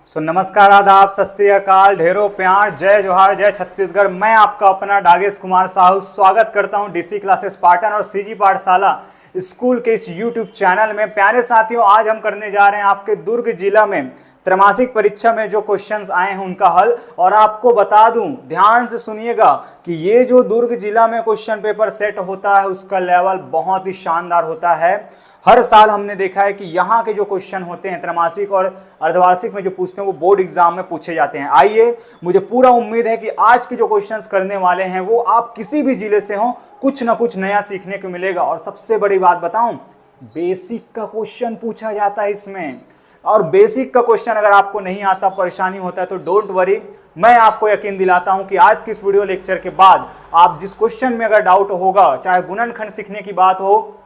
नमस्कार, आदाब, सत श्री अकाल, ढेरों प्यार, जय जोहार, जय छत्तीसगढ़। मैं आपका अपना डागेश कुमार साहू स्वागत करता हूं डीसी क्लासेस पाटन और सीजी पाठशाला स्कूल के इस यूट्यूब चैनल में। प्यारे साथियों, आज हम करने जा रहे हैं आपके दुर्ग जिला में त्रैमासिक परीक्षा में जो क्वेश्चंस आए हैं उनका हल। और आपको बता दूं, ध्यान से सुनिएगा कि ये जो दुर्ग जिला में क्वेश्चन पेपर सेट होता है उसका लेवल बहुत ही शानदार होता है। हर साल हमने देखा है कि यहाँ के जो क्वेश्चन होते हैं त्रैमासिक और अर्धवार्षिक में जो पूछते हैं वो बोर्ड एग्जाम में पूछे जाते हैं। आइए, मुझे पूरा उम्मीद है कि आज के जो क्वेश्चंस करने वाले हैं वो आप किसी भी जिले से हो, कुछ ना कुछ नया सीखने को मिलेगा। और सबसे बड़ी बात बताऊं, बेसिक का क्वेश्चन पूछा जाता है इसमें। और बेसिक का क्वेश्चन अगर आपको नहीं आता, परेशानी होता है, तो डोंट वरी, मैं आपको यकीन दिलाता हूं कि आज की इस वीडियो लेक्चर के बाद आप जिस क्वेश्चन में अगर डाउट होगा, चाहे गुणनखंड सीखने की बात हो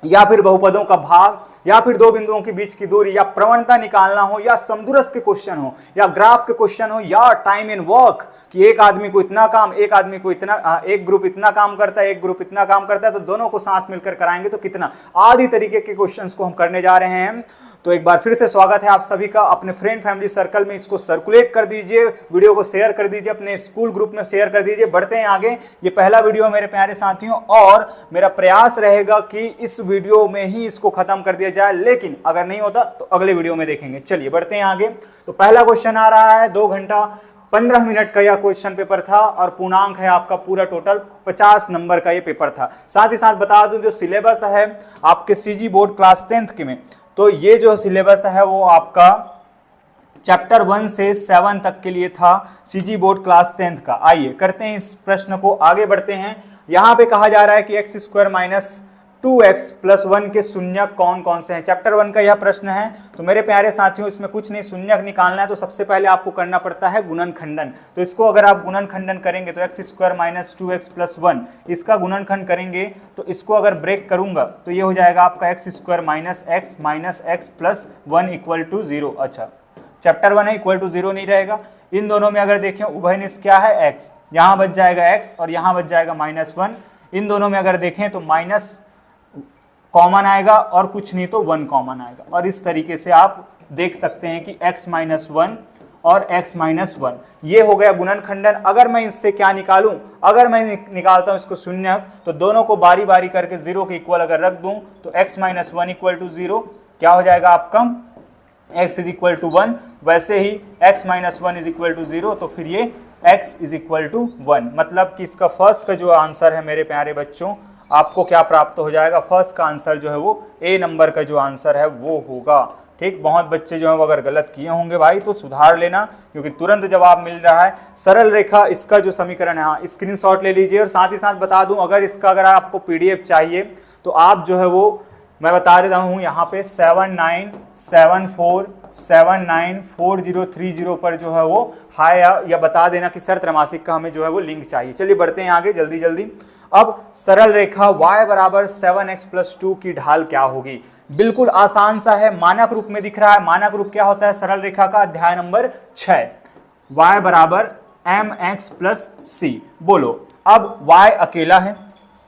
या फिर बहुपदों का भाग या फिर दो बिंदुओं के बीच की दूरी या प्रवणता निकालना हो या समदूरस्थ के क्वेश्चन हो या ग्राफ के क्वेश्चन हो या टाइम इन वर्क कि एक आदमी को इतना काम, एक आदमी को इतना, एक ग्रुप इतना काम करता है, एक ग्रुप इतना काम करता है, तो दोनों को साथ मिलकर कराएंगे तो कितना, आदि तरीके के क्वेश्चंस को हम करने जा रहे हैं। तो एक बार फिर से स्वागत है आप सभी का। अपने फ्रेंड फैमिली सर्कल में इसको सर्कुलेट कर दीजिए, वीडियो को शेयर कर दीजिए, अपने स्कूल ग्रुप में शेयर कर दीजिए। बढ़ते हैं आगे। ये पहला वीडियो मेरे प्यारे साथियों, और मेरा प्रयास रहेगा कि इस वीडियो में ही इसको खत्म कर दिया जाए, लेकिन अगर नहीं होता तो अगले वीडियो में देखेंगे। चलिए बढ़ते हैं आगे। तो पहला क्वेश्चन आ रहा है, 2 घंटा 15 मिनट का यह क्वेश्चन पेपर था और पूर्णांक है आपका पूरा टोटल 50 नंबर का ये पेपर था। साथ ही साथ बता दूं, जो सिलेबस है आपके सीजी बोर्ड क्लास 10th के में, तो ये जो सिलेबस है वो आपका चैप्टर 1 से 7 तक के लिए था, सीजी बोर्ड क्लास 10th का। आइए करते हैं इस प्रश्न को, आगे बढ़ते हैं। यहाँ पे कहा जा रहा है कि x² - 2x + 1 के शून्यक कौन कौन से हैं। चैप्टर 1 का यह प्रश्न है। तो मेरे प्यारे साथियों, इसमें कुछ नहीं, शून्यक निकालना है तो सबसे पहले आपको करना पड़ता है गुणनखंडन। तो इसको अगर आप गुणनखंडन करेंगे तो x² - 2x + 1 इसका गुणनखंड करेंगे तो इसको अगर ब्रेक करूंगा तो ये हो जाएगा आपका x² - x + 1 = 0। अच्छा, चैप्टर 1 है, इक्वल टू 0 नहीं रहेगा। इन दोनों में अगर देखें उभयनिष्ठ क्या है, x, यहाँ बच जाएगा x और यहाँ बच जाएगा -1। इन दोनों में अगर देखें तो माइनस कॉमन आएगा और कुछ नहीं तो 1 कॉमन आएगा। और इस तरीके से आप देख सकते हैं कि x - 1 और x - 1 ये हो गया गुणनखंडन। अगर मैं इससे क्या निकालूं, अगर मैं निकालता हूं इसको शून्यक, तो दोनों को बारी बारी करके 0 के इक्वल अगर रख दूं तो x - 1 = 0 क्या हो जाएगा आपका, x = 1। वैसे ही x - 1 = 0, तो फिर ये x = 1। मतलब कि इसका फर्स्ट का जो आंसर है मेरे प्यारे बच्चों, आपको क्या प्राप्त हो जाएगा, फर्स्ट का आंसर जो है वो ए नंबर का जो आंसर है वो होगा। ठीक, बहुत बच्चे जो है वो अगर गलत किए होंगे भाई तो सुधार लेना, क्योंकि तुरंत जवाब मिल रहा है। सरल रेखा इसका जो समीकरण है, हाँ, स्क्रीनशॉट ले लीजिए। और साथ ही साथ बता दूं, अगर आपको पीडीएफ चाहिए तो आप जो है वो, मैं बता देता हूँ यहाँ पे 7974794030 पर जो है वो हाय या बता देना कि सर त्रैमासिक का हमें जो है वो लिंक चाहिए। चलिए बढ़ते हैं आगे जल्दी जल्दी। अब सरल रेखा y = 7x + 2 की ढाल क्या होगी। बिल्कुल आसान सा है, मानक रूप में दिख रहा है। मानक रूप क्या होता है सरल रेखा का, अध्याय नंबर 6, y = mx + c। बोलो, अब y अकेला है,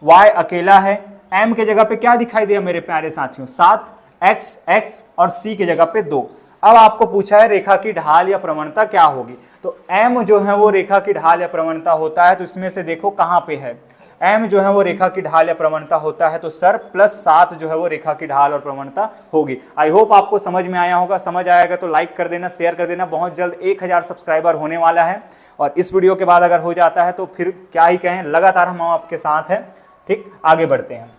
y अकेला है, m के जगह पे क्या दिखाई दिया मेरे प्यारे साथियों, 7, x और c के जगह पे 2। अब आपको पूछा है रेखा की ढाल या प्रवणता क्या होगी। तो m जो है वो रेखा की ढाल या प्रवणता होता है। तो इसमें से देखो कहां पे है, m जो है वो रेखा की ढाल या प्रवणता होता है, तो सर +7 जो है वो रेखा की ढाल और प्रवणता होगी। आई होप आपको समझ में आया होगा। समझ आएगा तो लाइक कर देना, शेयर कर देना। बहुत जल्द 1000 सब्सक्राइबर होने वाला है और इस वीडियो के बाद अगर हो जाता है तो फिर क्या ही कहें, लगातार हम आपके साथ हैं। ठीक, आगे बढ़ते हैं।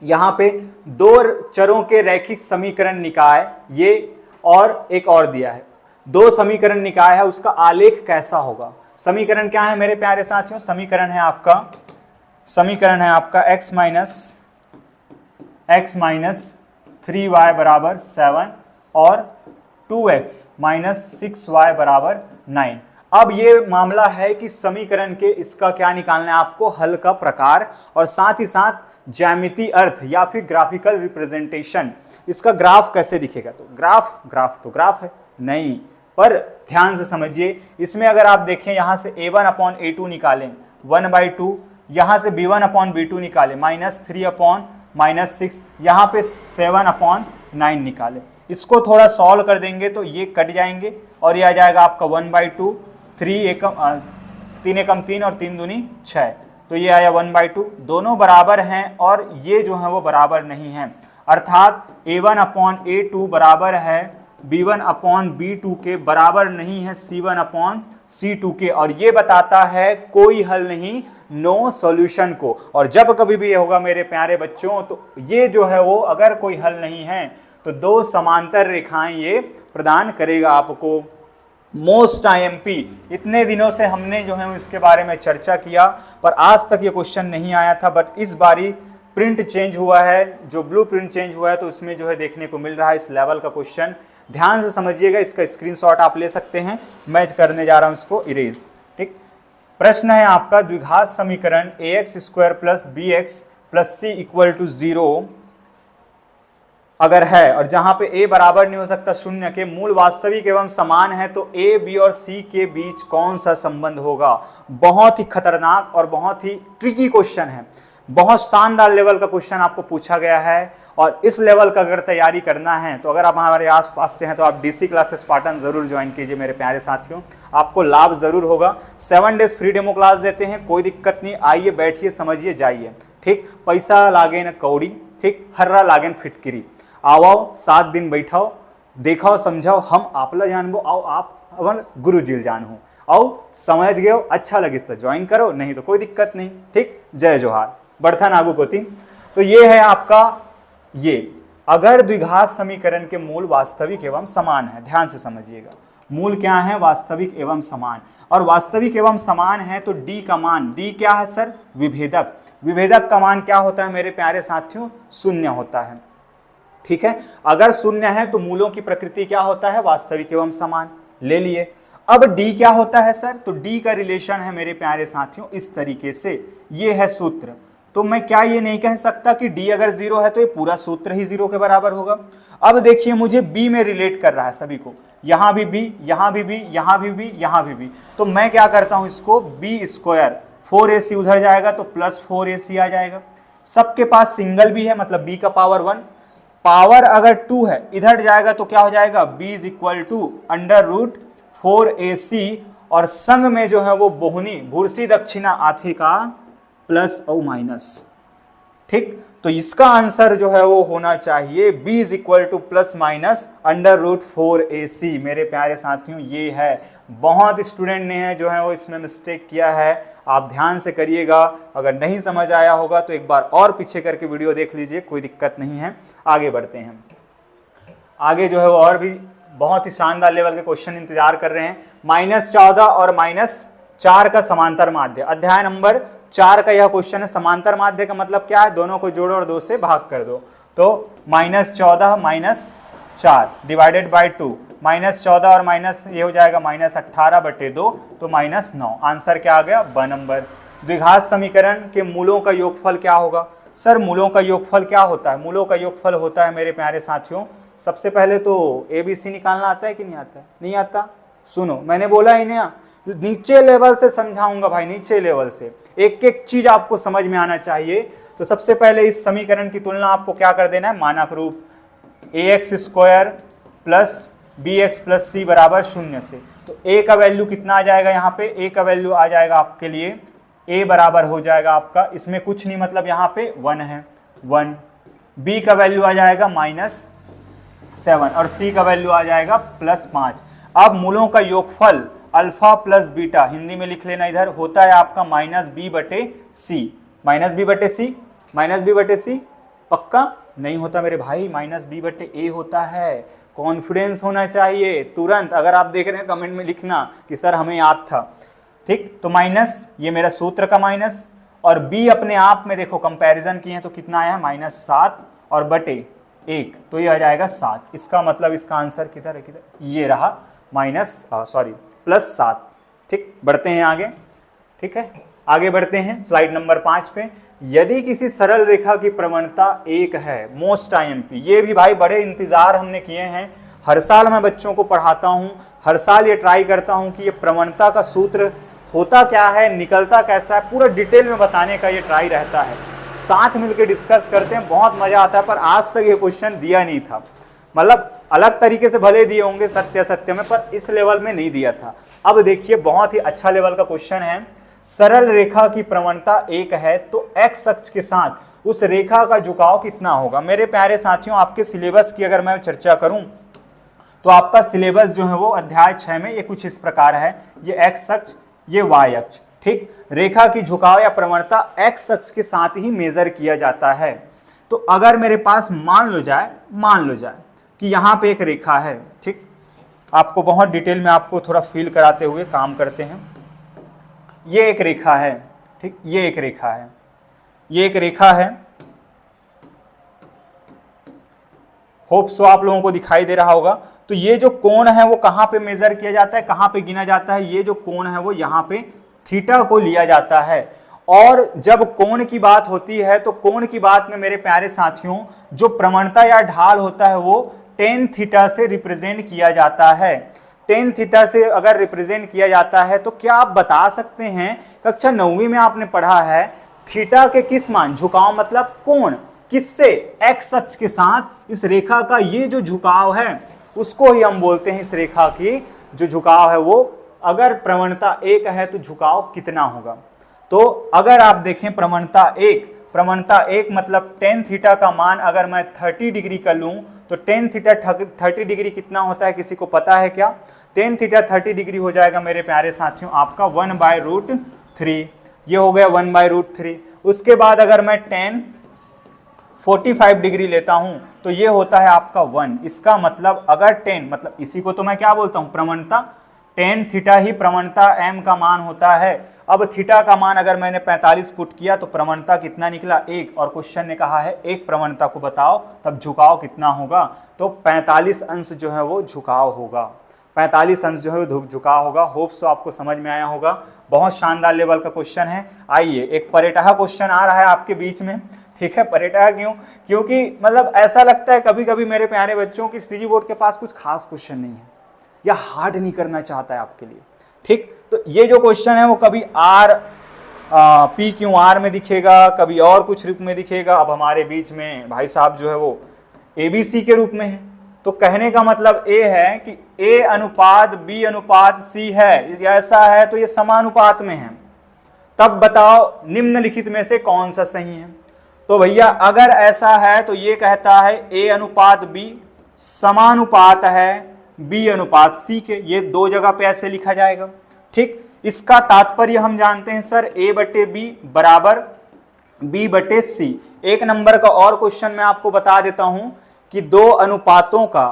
यहाँ पे 2 चरों के रैखिक समीकरण निकाय, ये और एक और दिया है, 2 समीकरण निकाय है, उसका आलेख कैसा होगा। समीकरण क्या है मेरे प्यारे साथियों, समीकरण है आपका x - 3y = 7 और 2x - 6y = 9। अब ये मामला है कि समीकरण के इसका क्या निकालना है आपको, हल का प्रकार और साथ ही साथ ज्यामितीय अर्थ या फिर ग्राफिकल रिप्रेजेंटेशन। इसका ग्राफ कैसे दिखेगा, तो ग्राफ है नहीं, पर ध्यान से समझिए। इसमें अगर आप देखें यहाँ से a1/a2 निकालें 1/2, यहाँ से b1/b2 निकालें -3/-6, यहाँ पे 7/9 निकालें। इसको थोड़ा सॉल्व कर देंगे तो ये कट जाएंगे और ये आ जाएगा आपका 1/2, 3 एकम 3 और 3 दूनी 6, तो ये आया 1/2। दोनों बराबर हैं और ये जो है वो बराबर नहीं है, अर्थात A1/A2 बराबर है B1/B2 के, बराबर नहीं है C1/C2 के, और ये बताता है कोई हल नहीं, नो सॉल्यूशन को। और जब कभी भी ये होगा मेरे प्यारे बच्चों, तो ये जो है वो अगर कोई हल नहीं है तो दो समांतर रेखाएं ये प्रदान करेगा आपको। मोस्ट IMP, इतने दिनों से हमने जो है इसके बारे में चर्चा किया पर आज तक ये क्वेश्चन नहीं आया था, बट इस बारी प्रिंट चेंज हुआ है, जो ब्लू प्रिंट चेंज हुआ है तो उसमें जो है देखने को मिल रहा है इस लेवल का क्वेश्चन। ध्यान से समझिएगा, इसका स्क्रीनशॉट आप ले सकते हैं, मैं करने जा रहा हूं इसको इरेज। ठीक, प्रश्न है आपका, द्विघात समीकरण ax² + bx + c = 0 अगर है और जहां पे a बराबर नहीं हो सकता शून्य के, मूल वास्तविक एवं समान है, तो a, b और c के बीच कौन सा संबंध होगा। बहुत ही खतरनाक और बहुत ही ट्रिकी क्वेश्चन है, बहुत शानदार लेवल का क्वेश्चन आपको पूछा गया है। और इस लेवल का अगर तैयारी करना है तो अगर आप हमारे आसपास से हैं तो आप DC क्लासेस स्पार्टन जरूर ज्वाइन कीजिए मेरे प्यारे साथियों, आपको लाभ जरूर होगा। 7 डेज फ्री डेमो क्लास देते हैं, कोई दिक्कत नहीं, आइए बैठिए समझिए जाइए। ठीक, पैसा लागे न कौड़ी, ठीक, हर्रा लागे न फिटकिरी, आओ 7 दिन बैठाओ, देखाओ समझाओ, हम आपला जानबो, आओ आप अगर गुरु जी जान हो, आओ समझ गए, अच्छा लगे तो ज्वाइन करो, नहीं तो कोई दिक्कत नहीं। ठीक, जय जोहार, बढ़ता नागू कोती। तो ये है आपका, ये अगर द्विघात समीकरण के मूल वास्तविक एवं समान है, ध्यान से समझिएगा, मूल क्या है, वास्तविक एवं समान, और वास्तविक एवं समान है तो d का मान, d क्या है सर, विभेदक, विभेदक का मान क्या होता है मेरे प्यारे साथियों, शून्य होता है। ठीक है, अगर शून्य है तो मूलों की प्रकृति क्या होता है, वास्तविक एवं समान, ले लिए। अब d क्या होता है सर, तो d का रिलेशन है मेरे प्यारे साथियों इस तरीके से, ये है सूत्र। तो मैं क्या ये नहीं कह सकता कि d अगर 0 है तो ये पूरा सूत्र ही 0 के बराबर होगा। अब देखिए मुझे b में रिलेट कर रहा है सभी को, यहां भी b, यहां भी b, यहां भी b, यहां भी b, तो मैं क्या करता हूं इसको b², 4ac उधर जाएगा तो +4ac आ जाएगा। सबके पास सिंगल b है, मतलब b का पावर 1, पावर अगर 2 है इधर जाएगा तो क्या हो जाएगा, b = √4ac, और संग में जो है वो बोहनी भूर्सी दक्षिणा आथी का प्लस और माइनस। ठीक, तो इसका आंसर जो है वो होना चाहिए b = ±√4ac। मेरे प्यारे साथियों ये है, बहुत स्टूडेंट ने जो है वो इसमें मिस्टेक किया है, आप ध्यान से करिएगा, अगर नहीं समझ आया होगा तो एक बार और पीछे करके वीडियो देख लीजिए, कोई दिक्कत नहीं है। आगे बढ़ते हैं, आगे जो है वो और भी बहुत ही शानदार लेवल के क्वेश्चन इंतजार कर रहे हैं। -14 और -4 का समांतर माध्य, अध्याय नंबर 4 का यह क्वेश्चन है। समांतर माध्य का मतलब क्या है, दोनों को जोड़ो और 2 से भाग कर दो, तो -14 -4 डिवाइडेड बाई 2, -14 और माइनस ये हो जाएगा -18/2, तो -9। आंसर क्या आ गया, ब नंबर। द्विघात समीकरण के मूलों का योगफल क्या होगा, सर मूलों का योगफल क्या होता है, मूलों का योगफल होता है मेरे प्यारे साथियों, सबसे पहले तो ABC निकालना आता है कि नहीं आता है, नहीं आता, सुनो मैंने बोला ही नहीं, नीचे लेवल से समझाऊंगा भाई, नीचे लेवल से एक एक चीज आपको समझ में आना चाहिए। तो सबसे पहले इस समीकरण की तुलना आपको क्या कर देना है, मानक रूप ax² + bx + c बराबर 0 से। तो a का वैल्यू कितना आ जाएगा, यहाँ पे a का वैल्यू आ जाएगा आपके लिए, a बराबर हो जाएगा आपका, इसमें कुछ नहीं मतलब यहाँ पे 1 है 1, b का वैल्यू आ जाएगा -7 और c का वैल्यू आ जाएगा +5। अब मूलों का योगफल अल्फा प्लस बीटा, हिंदी में लिख लेना इधर, होता है आपका -b/c, -b/c पक्का नहीं होता मेरे भाई, -b/a होता है, कॉन्फिडेंस होना चाहिए तुरंत। अगर आप देख रहे हैं कमेंट में लिखना कि सर हमें याद था। ठीक, तो माइनस, ये मेरा सूत्र का माइनस, और b अपने आप में देखो कंपैरिजन किए हैं तो कितना आया, -7 और बटे 1, तो ये आ जाएगा 7। इसका मतलब इसका आंसर किधर है, किधर, ये रहा +7। ठीक, बढ़ते हैं आगे। ठीक है, आगे बढ़ते हैं स्लाइड नंबर 5 पे। यदि किसी सरल रेखा की प्रवणता 1 है, मोस्ट IMP, ये भी भाई बड़े इंतजार हमने किए हैं, हर साल मैं बच्चों को पढ़ाता हूं, हर साल ये ट्राई करता हूं कि ये प्रवणता का सूत्र होता क्या है, निकलता कैसा है, पूरा डिटेल में बताने का ये ट्राई रहता है, साथ मिलकर डिस्कस करते हैं, बहुत मजा आता है। पर आज तक ये क्वेश्चन दिया नहीं था, मतलब अलग तरीके से भले दिए होंगे सत्य असत्य में, पर इस लेवल में नहीं दिया था। अब देखिए बहुत ही अच्छा लेवल का क्वेश्चन है। सरल रेखा की प्रवणता 1 है तो x अक्ष के साथ उस रेखा का झुकाव कितना होगा। मेरे प्यारे साथियों, आपके सिलेबस की अगर मैं चर्चा करूं तो आपका सिलेबस जो है वो अध्याय 6 में ये कुछ इस प्रकार है। ये x अक्ष, ये y अक्ष, ठीक। रेखा की झुकाव या प्रवणता x अक्ष के साथ ही मेजर किया जाता है। तो अगर मेरे पास मान लो जाए कि यहाँ पे एक रेखा है, ठीक। आपको बहुत डिटेल में आपको थोड़ा फील कराते हुए काम करते हैं। ये एक रेखा है, ठीक, ये एक रेखा है, ये एक रेखा है। होप सो आप लोगों को दिखाई दे रहा होगा। तो ये जो कोण है वो कहाँ पे मेजर किया जाता है, कहाँ पे गिना जाता है। ये जो कोण है वो यहाँ पे थीटा को लिया जाता है। और जब कोण की बात होती है तो कोण की बात में मेरे प्यारे साथियों जो प्रवणता या ढाल होता है वो टेन थीटा से रिप्रेजेंट किया जाता है। टेन थीटा से अगर रिप्रेजेंट किया जाता है तो क्या आप बता सकते हैं, कक्षा 9वीं में आपने पढ़ा है थीटा के किस मान, झुकाव मतलब कोण, किससे, एक्स अक्ष के साथ इस रेखा का ये जो झुकाव है उसको ही हम बोलते हैं, इस रेखा की जो झुकाव है वो अगर प्रवणता 1 है तो झुकाव कितना होगा। तो अगर आप देखें प्रवणता 1 मतलब टेन थीटा का मान अगर मैं 30 डिग्री का लूं तो टेन थीटा 30 डिग्री कितना होता है, किसी को पता है क्या। टेन थीटा 30 डिग्री हो जाएगा मेरे प्यारे साथियों आपका 1/√3। ये हो गया 1/√3। उसके बाद अगर मैं टेन 45 डिग्री लेता हूं तो ये होता है आपका 1। इसका मतलब अगर टेन मतलब इसी को तो मैं क्या बोलता हूं, प्रवणता। टेन थीटा ही प्रवणता m का मान होता है। अब थीटा का मान अगर मैंने 45 पुट किया तो प्रवणता कितना निकला, 1। और क्वेश्चन ने कहा है एक प्रवणता को बताओ तब झुकाव कितना होगा, तो 45 अंश जो है वो झुकाव होगा। 45 अंश जो है वो झुकाव होगा। होप सो आपको समझ में आया होगा। बहुत शानदार लेवल का क्वेश्चन है। आइए एक परेटहा क्वेश्चन आ रहा है आपके बीच में, ठीक है। परेटहा क्यों, क्योंकि मतलब ऐसा लगता है कभी कभी मेरे प्यारे बच्चों की सीजी बोर्ड के पास कुछ खास क्वेश्चन नहीं है या हार्ड नहीं करना चाहता है आपके लिए, ठीक। तो ये जो क्वेश्चन है वो कभी PQR में दिखेगा, कभी और कुछ रूप में दिखेगा। अब हमारे बीच में भाई साहब जो है वो ABC के रूप में है। तो कहने का मतलब ये है कि A अनुपात B अनुपात C है, ऐसा है तो ये समानुपात में है। तब बताओ निम्नलिखित में से कौन सा सही है। तो भैया अगर ऐसा है तो ये कहता है A अनुपात B समानुपात है B अनुपात C के। ये दो जगह पे ऐसे लिखा जाएगा, ठीक। इसका तात्पर्य हम जानते हैं सर A/B बराबर B/C। एक नंबर का और क्वेश्चन मैं आपको बता देता हूं कि दो अनुपातों का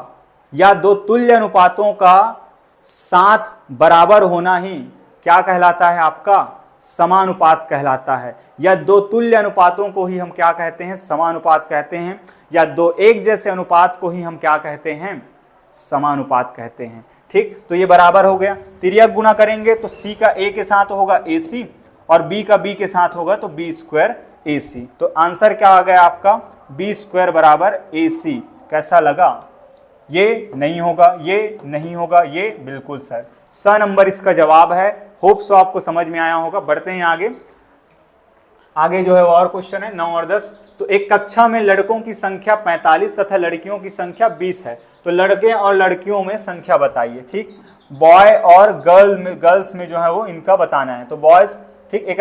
या दो तुल्य अनुपातों का साथ बराबर होना ही क्या कहलाता है, आपका समानुपात कहलाता है। या दो तुल्य अनुपातों को ही हम क्या कहते हैं, समानुपात कहते हैं। या दो एक जैसे अनुपात को ही हम क्या कहते हैं, समानुपात कहते हैं, ठीक। तो ये बराबर हो गया। तिर्यक गुणा करेंगे तो C का A के साथ होगा AC और B का B के साथ होगा तो B² AC। तो आंसर क्या आ गया आपका, B² बराबर AC। कैसा लगा, ये नहीं होगा, ये नहीं होगा, ये बिल्कुल सर स नंबर इसका जवाब है। होप सो आपको समझ में आया होगा। बढ़ते हैं आगे जो है वो और क्वेश्चन है 9 और 10। तो एक कक्षा में लड़कों की संख्या 45 तथा लड़कियों की संख्या 20 है, तो लड़के और लड़कियों में संख्या बताइए, ठीक। बॉय और गर्ल्स में जो है वो इनका बताना है। तो बॉयज, ठीक। एक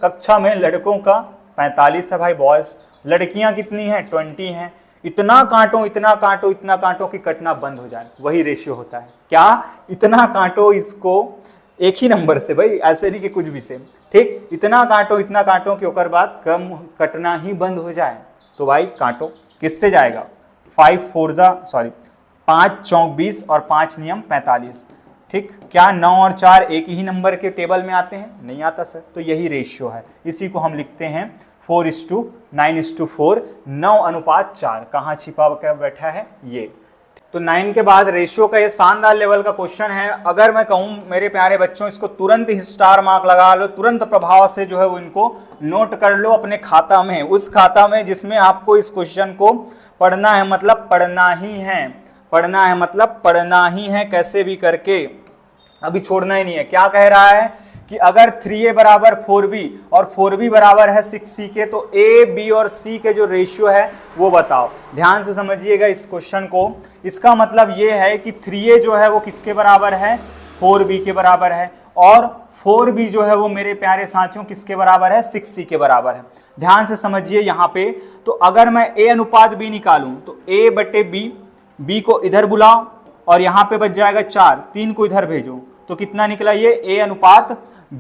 कक्षा में लड़कों का 45 है भाई बॉयज, लड़कियां कितनी हैं 20 हैं। इतना काटो इतना काटो इतना काटो कि कटना बंद हो जाए, वही रेशियो होता है। क्या, इतना काटो इसको एक ही नंबर से भाई, ऐसे नहीं कि कुछ भी से, ठीक। इतना काटो कि ओकर बाद कम कटना ही बंद हो जाए। तो भाई काटो, किससे जाएगा, 5 चौक 20 और 5 नियम 45, ठीक। क्या 9 और 4 एक ही नंबर के टेबल में आते हैं, नहीं आता सर। तो यही रेशियो है, इसी को हम लिखते हैं 4:9:4, 9:4। कहाँ छिपा बैठा है ये। तो 9 के बाद रेशियो का ये शानदार लेवल का क्वेश्चन है। अगर मैं कहूँ मेरे प्यारे बच्चों इसको तुरंत ही स्टार मार्क लगा लो, तुरंत प्रभाव से जो है वो इनको नोट कर लो अपने खाता में, उस खाता में जिसमें आपको इस क्वेश्चन को पढ़ना है, मतलब पढ़ना ही है, पढ़ना है मतलब पढ़ना ही है, कैसे भी करके, अभी छोड़ना ही नहीं है। क्या कह रहा है कि अगर 3a बराबर 4b और 4b बराबर है 6c के, तो a, b और c के जो रेशियो है वो बताओ। ध्यान से समझिएगा इस क्वेश्चन को। इसका मतलब ये है कि 3a जो है वो किसके बराबर है, 4b के बराबर है, और 4b जो है वो मेरे प्यारे साथियों किसके बराबर है, 6c के बराबर है। ध्यान से समझिए यहाँ पे। तो अगर मैं a अनुपात b निकालूं तो a बटे b को इधर बुलाओ और यहाँ पे बच जाएगा 4, 3 को इधर भेजो, तो कितना निकला, ये a अनुपात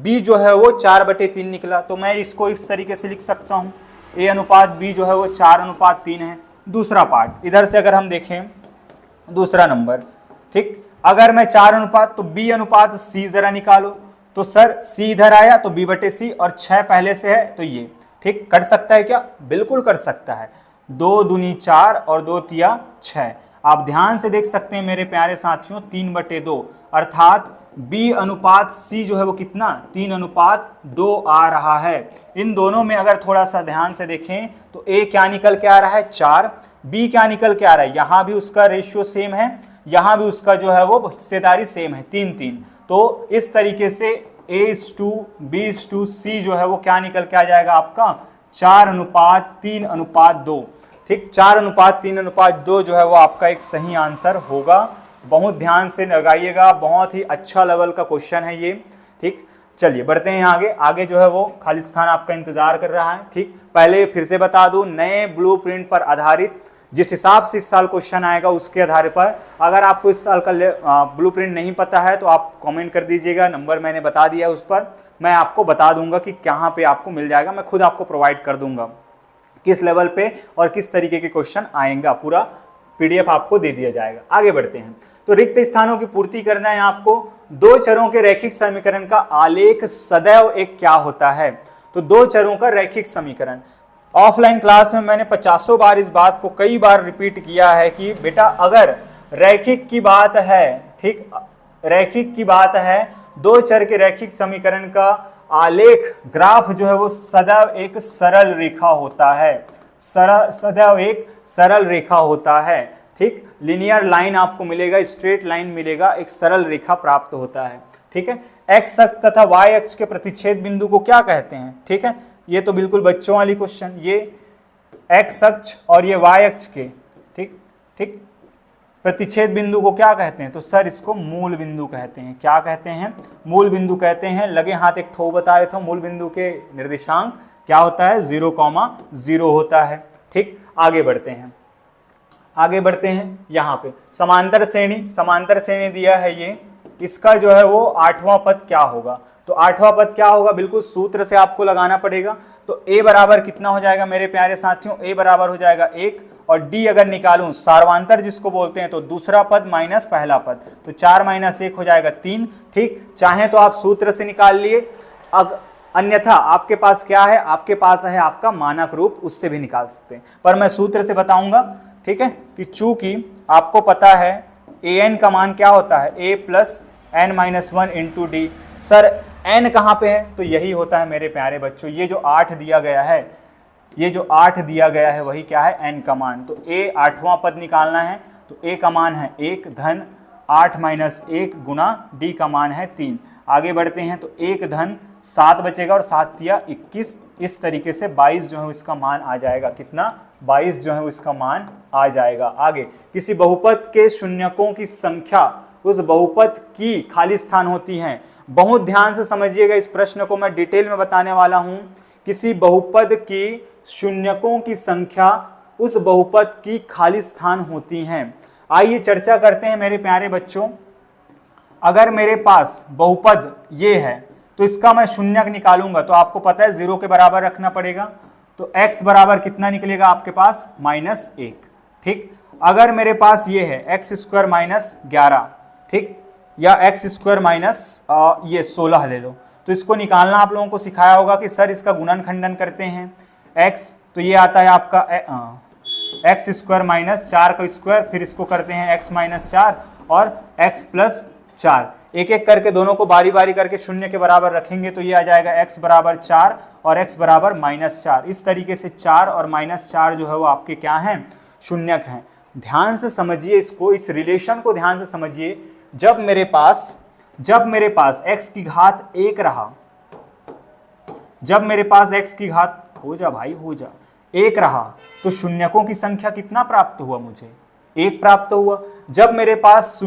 b जो है वो 4/3 निकला। तो मैं इसको इस तरीके से लिख सकता हूँ, a अनुपात b जो है वो 4/3 है। दूसरा पार्ट इधर से अगर हम देखें, दूसरा नंबर, ठीक, अगर मैं 4 अनुपात, तो b अनुपात c जरा निकालो, तो सर c इधर आया तो b/c और 6 पहले से है, तो ये ठीक कर सकता है क्या, बिल्कुल कर सकता है। 2 दूनी 4 और 2 तिया 6। आप ध्यान से देख सकते हैं मेरे प्यारे साथियों, 3/2 अर्थात b अनुपात c जो है वो कितना, 3/2 आ रहा है। इन दोनों में अगर थोड़ा सा ध्यान से देखें तो a क्या निकल के आ रहा है, 4, b क्या निकल के आ रहा है, यहाँ भी उसका रेशियो सेम है, यहाँ भी उसका जो है वो हिस्सेदारी सेम है, 3-3। तो इस तरीके से a/b/c जो है वो क्या निकल के आ जाएगा आपका, 4:3:2। ठीक, 4:3:2 जो है वो आपका एक सही आंसर होगा। बहुत ध्यान से लगाइएगा, बहुत ही अच्छा लेवल का क्वेश्चन है ये। ठीक, चलिए बढ़ते हैं आगे। आगे जो है वो खाली स्थान आपका इंतजार कर रहा है। ठीक, पहले फिर से बता दूं, नए ब्लूप्रिंट पर आधारित जिस हिसाब से इस साल क्वेश्चन आएगा उसके आधार पर, अगर आपको इस साल का ब्लूप्रिंट नहीं पता है तो आप कमेंट कर दीजिएगा, नंबर मैंने बता दिया, उस पर मैं आपको बता दूंगा कि कहाँ पे आपको मिल जाएगा। मैं खुद आपको प्रोवाइड कर दूंगा किस लेवल पे और किस तरीके के क्वेश्चन आएंगे, पूरा पीडीएफ आपको दे दिया जाएगा। आगे बढ़ते हैं। तो रिक्त स्थानों की पूर्ति करना है आपको। दो चरों के रैखिक समीकरण का आलेख सदैव एक क्या होता है, तो दो चरों का रैखिक समीकरण। ऑफलाइन क्लास में मैंने 50 बार इस बात को कई बार रिपीट किया है कि बेटा अगर रैखिक की बात है, ठीक, रैखिक की बात है, दो चर के रैखिक समीकरण का आलेख ग्राफ जो है वो सदैव एक सरल रेखा होता है, सदैव एक सरल रेखा होता है। ठीक, लिनियर लाइन आपको मिलेगा, स्ट्रेट लाइन मिलेगा, एक सरल रेखा प्राप्त होता है। ठीक है, एक्स अक्ष तथा वाई अक्ष के प्रतिच्छेद बिंदु को क्या कहते हैं। ठीक है, ये तो बिल्कुल बच्चों वाली क्वेश्चन, ये एक्स अक्ष और ये वाई अक्ष के ठीक ठीक प्रतिच्छेद बिंदु को क्या कहते हैं, तो सर इसको मूल बिंदु कहते हैं। क्या कहते हैं, मूल बिंदु कहते हैं। लगे हाथ एक ठो बता रहे थे, मूल बिंदु के निर्देशांक क्या होता है, 0,0 होता है। ठीक, आगे बढ़ते हैं, आगे बढ़ते हैं। यहाँ पे समांतर श्रेणी दिया है ये, इसका जो है वो 8वां पद क्या होगा, तो 8वां पद क्या होगा, बिल्कुल सूत्र से आपको लगाना पड़ेगा। तो a बराबर कितना हो जाएगा मेरे प्यारे साथियों, a बराबर हो जाएगा 1, और d अगर निकालूं सार्वांतर जिसको बोलते हैं, तो दूसरा पद माइनस पहला पद, तो 4 - 1 हो जाएगा 3। ठीक, चाहे तो आप सूत्र से निकाल लिए, अन्यथा आपके पास क्या है, आपके पास है आपका मानक रूप, उससे भी निकाल सकते हैं, पर मैं सूत्र से बताऊंगा। ठीक है, कि चूंकि आपको पता है an का मान क्या होता है, a + n-1 × d। Sir n कहाँ पे है, तो यही होता है मेरे प्यारे बच्चों, ये जो 8 दिया गया है, ये जो 8 दिया गया है वही क्या है, n का मान। तो a 8वां पद निकालना है, तो a का मान है 1 धन 8 - 1 गुना d का मान है 3। आगे बढ़ते हैं, तो 1 धन 7 बचेगा और 7 तिया 21, इस तरीके से 22 जो है इसका मान आ जाएगा। कितना, 22 जो है इसका मान आ जाएगा। आगे, किसी बहुपद के शून्यकों की संख्या उस बहुपद की खाली स्थान होती है। बहुत ध्यान से समझिएगा, इस प्रश्न को मैं डिटेल में बताने वाला हूं। किसी बहुपद की शून्यकों की संख्या उस बहुपद की खाली स्थान होती हैं। आइए चर्चा करते हैं मेरे प्यारे बच्चों। अगर मेरे पास बहुपद ये है, तो इसका मैं शून्यक निकालूंगा, तो आपको पता है 0 के बराबर रखना पड़ेगा, तो x बराबर कितना निकलेगा आपके पास, -1। ठीक, अगर मेरे पास ये है x² - 11, ठीक, या x² ये 16 ले लो, तो इसको निकालना आप लोगों को सिखाया होगा कि सर इसका गुणन खंडन करते हैं। x तो ये आता है आपका x² - 4 का स्क्वायर, फिर इसको करते हैं x - 4 और x + 4, एक एक करके दोनों को बारी बारी करके शून्य के बराबर रखेंगे, तो ये आ जाएगा x बराबर 4 और x बराबर -4। इस तरीके से 4 और -4 जो है वो आपके क्या हैं, शून्यक हैं। ध्यान से समझिए इसको, इस रिलेशन को ध्यान से समझिए। जब मेरे पास जब मेरे पास x की घात 1 रहा, जब मेरे पास x की घात हो जा भाई हो जा 1 रहा, तो शून्यकों की संख्या कितना प्राप्त हुआ, मुझे 1 प्राप्त हुआ। जब मेरे पास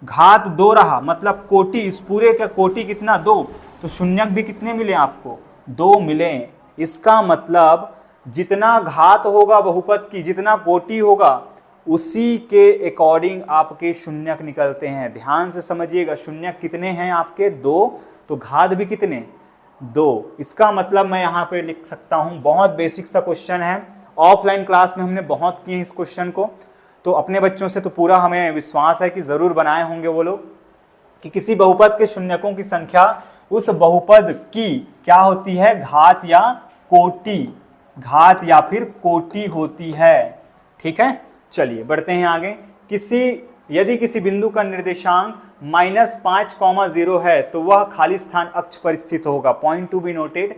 घात 2 रहा, मतलब कोटि, इस पूरे का कोटि कितना 2, तो शून्यक भी कितने मिले आपको, 2 मिले। इसका मतलब जितना घात होगा बहुपद की, जितना कोटि होगा, उसी के अकॉर्डिंग आपके शून्यक निकलते हैं। ध्यान से समझिएगा, शून्यक कितने हैं आपके 2, तो घात भी कितने 2। इसका मतलब मैं यहाँ पे लिख सकता हूँ, बहुत बेसिक सा क्वेश्चन है, ऑफलाइन क्लास में हमने बहुत किए इस क्वेश्चन को, तो अपने बच्चों से तो पूरा हमें विश्वास है कि जरूर बनाए होंगे वो लोग, कि किसी बहुपद के शून्यकों की संख्या उस बहुपद की क्या होती है, घात या कोटि, घात या फिर कोटि होती है। ठीक है, चलिए बढ़ते हैं आगे। यदि किसी बिंदु का निर्देशांक -5,0 है तो वह खाली स्थान अक्ष पर स्थित होगा। पॉइंट टू बी नोटेड,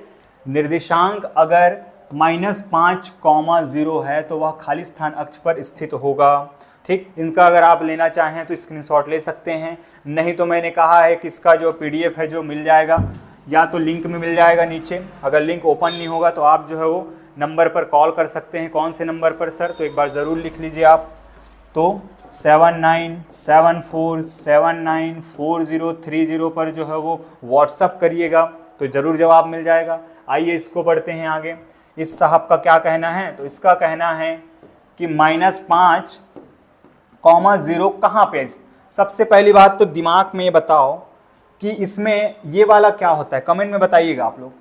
निर्देशांक अगर -5,0 है तो वह खाली स्थान अक्ष पर स्थित होगा। ठीक, इनका अगर आप लेना चाहें तो स्क्रीनशॉट ले सकते हैं, नहीं तो मैंने कहा है कि इसका जो PDF है जो मिल जाएगा, या तो लिंक में मिल जाएगा नीचे। अगर लिंक ओपन नहीं होगा तो आप जो है वो नंबर पर कॉल कर सकते हैं। कौन से नंबर पर सर, तो एक बार ज़रूर लिख लीजिए आप, तो 7974794030 पर जो है वो व्हाट्सअप करिएगा तो ज़रूर जवाब मिल जाएगा। आइए इसको बढ़ते हैं आगे। इस साहब का क्या कहना है, तो इसका कहना है कि -5,0 कहाँ पे। सबसे पहली बात तो दिमाग में ये बताओ कि इसमें ये वाला क्या होता है, कमेंट में बताइएगा आप लोग,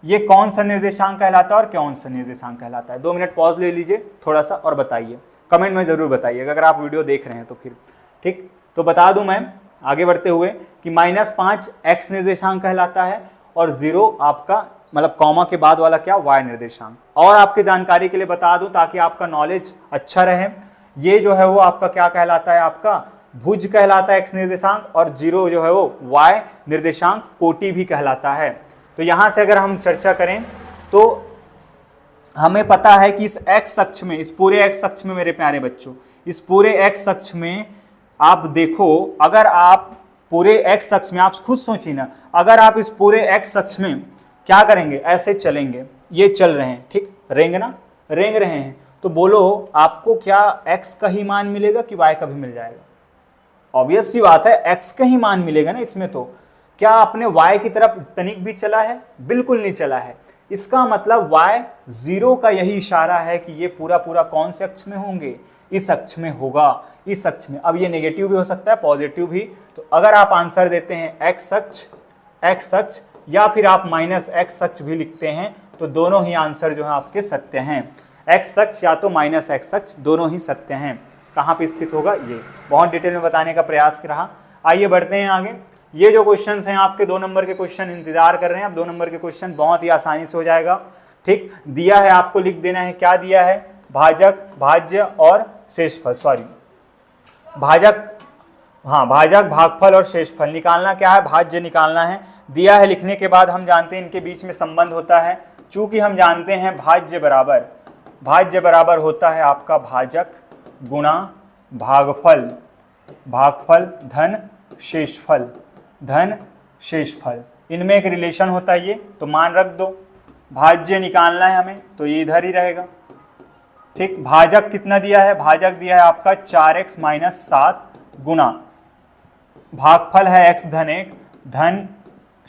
ये कौन सा निर्देशांक कहलाता है और कौन सा निर्देशांक कहलाता है। 2 मिनट पॉज ले लीजिए थोड़ा सा और बताइए, कमेंट में ज़रूर बताइएगा अगर आप वीडियो देख रहे हैं तो। फिर ठीक, तो बता दूं मैं आगे बढ़ते हुए कि -5 x निर्देशांक कहलाता है और 0 आपका मतलब कॉमा के बाद वाला क्या, y निर्देशांक। और आपके जानकारी के लिए बता दूं ताकि आपका नॉलेज अच्छा रहे, ये जो है वो आपका क्या कहलाता है, आपका भुज कहलाता है x निर्देशांक, और 0 जो है वो y निर्देशांक कोटि भी कहलाता है। तो यहाँ से अगर हम चर्चा करें तो हमें पता है कि इस x अक्ष में, इस पूरे x अक्ष में मेरे प्यारे बच्चों, इस पूरे x अक्ष में आप देखो, अगर आप पूरे x अक्ष में, आप खुद सोचिए ना, अगर आप इस पूरे x अक्ष में क्या करेंगे, ऐसे चलेंगे, ये चल रहे हैं, ठीक, रेंग रहे हैं, तो बोलो आपको क्या x का ही मान मिलेगा कि y का भी मिल जाएगा। ऑब्वियस सी बात है x का ही मान मिलेगा ना इसमें। तो क्या आपने y की तरफ तनिक भी चला है, बिल्कुल नहीं चला है। इसका मतलब y 0 का यही इशारा है कि ये पूरा कौन से अक्ष में होंगे, इस अक्ष में होगा, इस अक्ष में। अब ये नेगेटिव भी हो सकता है, पॉजिटिव भी। तो अगर आप आंसर देते हैं x अक्ष या फिर आप -x अक्ष भी लिखते हैं तो दोनों ही आंसर जो है आपके सत्य हैं। x अक्ष या तो -x अक्ष, दोनों ही सत्य हैं। कहाँ पे स्थित होगा, ये बहुत डिटेल में बताने का प्रयास रहा। आइए बढ़ते हैं आगे। ये जो क्वेश्चंस हैं आपके 2 नंबर के क्वेश्चन इंतजार कर रहे हैं। अब 2 नंबर के क्वेश्चन बहुत ही आसानी से हो जाएगा। ठीक, दिया है आपको लिख देना है, क्या दिया है, भाजक, भाज्य और शेषफल, सॉरी भाजक, हाँ भाजक, भागफल और शेषफल निकालना क्या है, भाज्य निकालना है। दिया है, लिखने के बाद हम जानते हैं इनके बीच में संबंध होता है। चूंकि हम जानते हैं भाज्य बराबर होता है आपका भाजक गुणा भागफल, भागफल धन शेषफल, इनमें एक रिलेशन होता है ये, तो मान रख दो। भाज्य निकालना है हमें तो ये इधर ही रहेगा। ठीक, भाजक कितना दिया है, भाजक दिया है आपका 4x - 7 गुणा भागफल है x धन 1 धन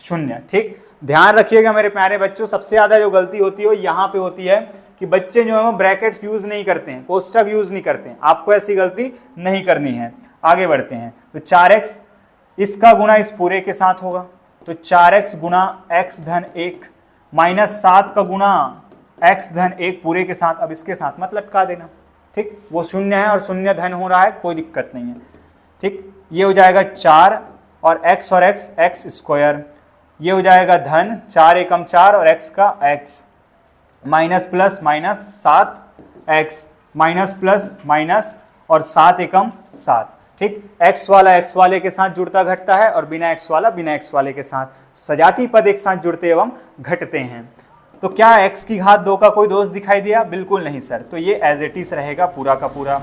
0। ठीक, ध्यान रखिएगा मेरे प्यारे बच्चों, सबसे ज्यादा जो गलती होती है वो यहाँ पे होती है कि बच्चे जो है वो ब्रैकेट्स यूज नहीं करते हैं, कोष्टक यूज नहीं करते हैं। आपको ऐसी गलती नहीं करनी है। आगे बढ़ते हैं, तो 4x इसका गुणा इस पूरे के साथ होगा, तो 4x गुणा x धन 1 -7 का गुणा x धन 1 पूरे के साथ। अब इसके साथ मत लटका देना, ठीक, वो 0 है और 0 धन हो रहा है, कोई दिक्कत नहीं है। ठीक, ये हो जाएगा 4 और x स्क्वायर, ये हो जाएगा धन 4 एकम 4 और x का x, minus plus minus 7x, minus plus minus और 7 एकम 7। ठीक, x वाला x वाले के साथ जुड़ता घटता है और बिना x वाला बिना x वाले के साथ, सजाती पद एक साथ जुड़ते एवं घटते हैं। तो क्या x की घात 2 का कोई दोष दिखाई दिया, बिल्कुल नहीं सर। तो ये एज इट इज रहेगा पूरा का पूरा,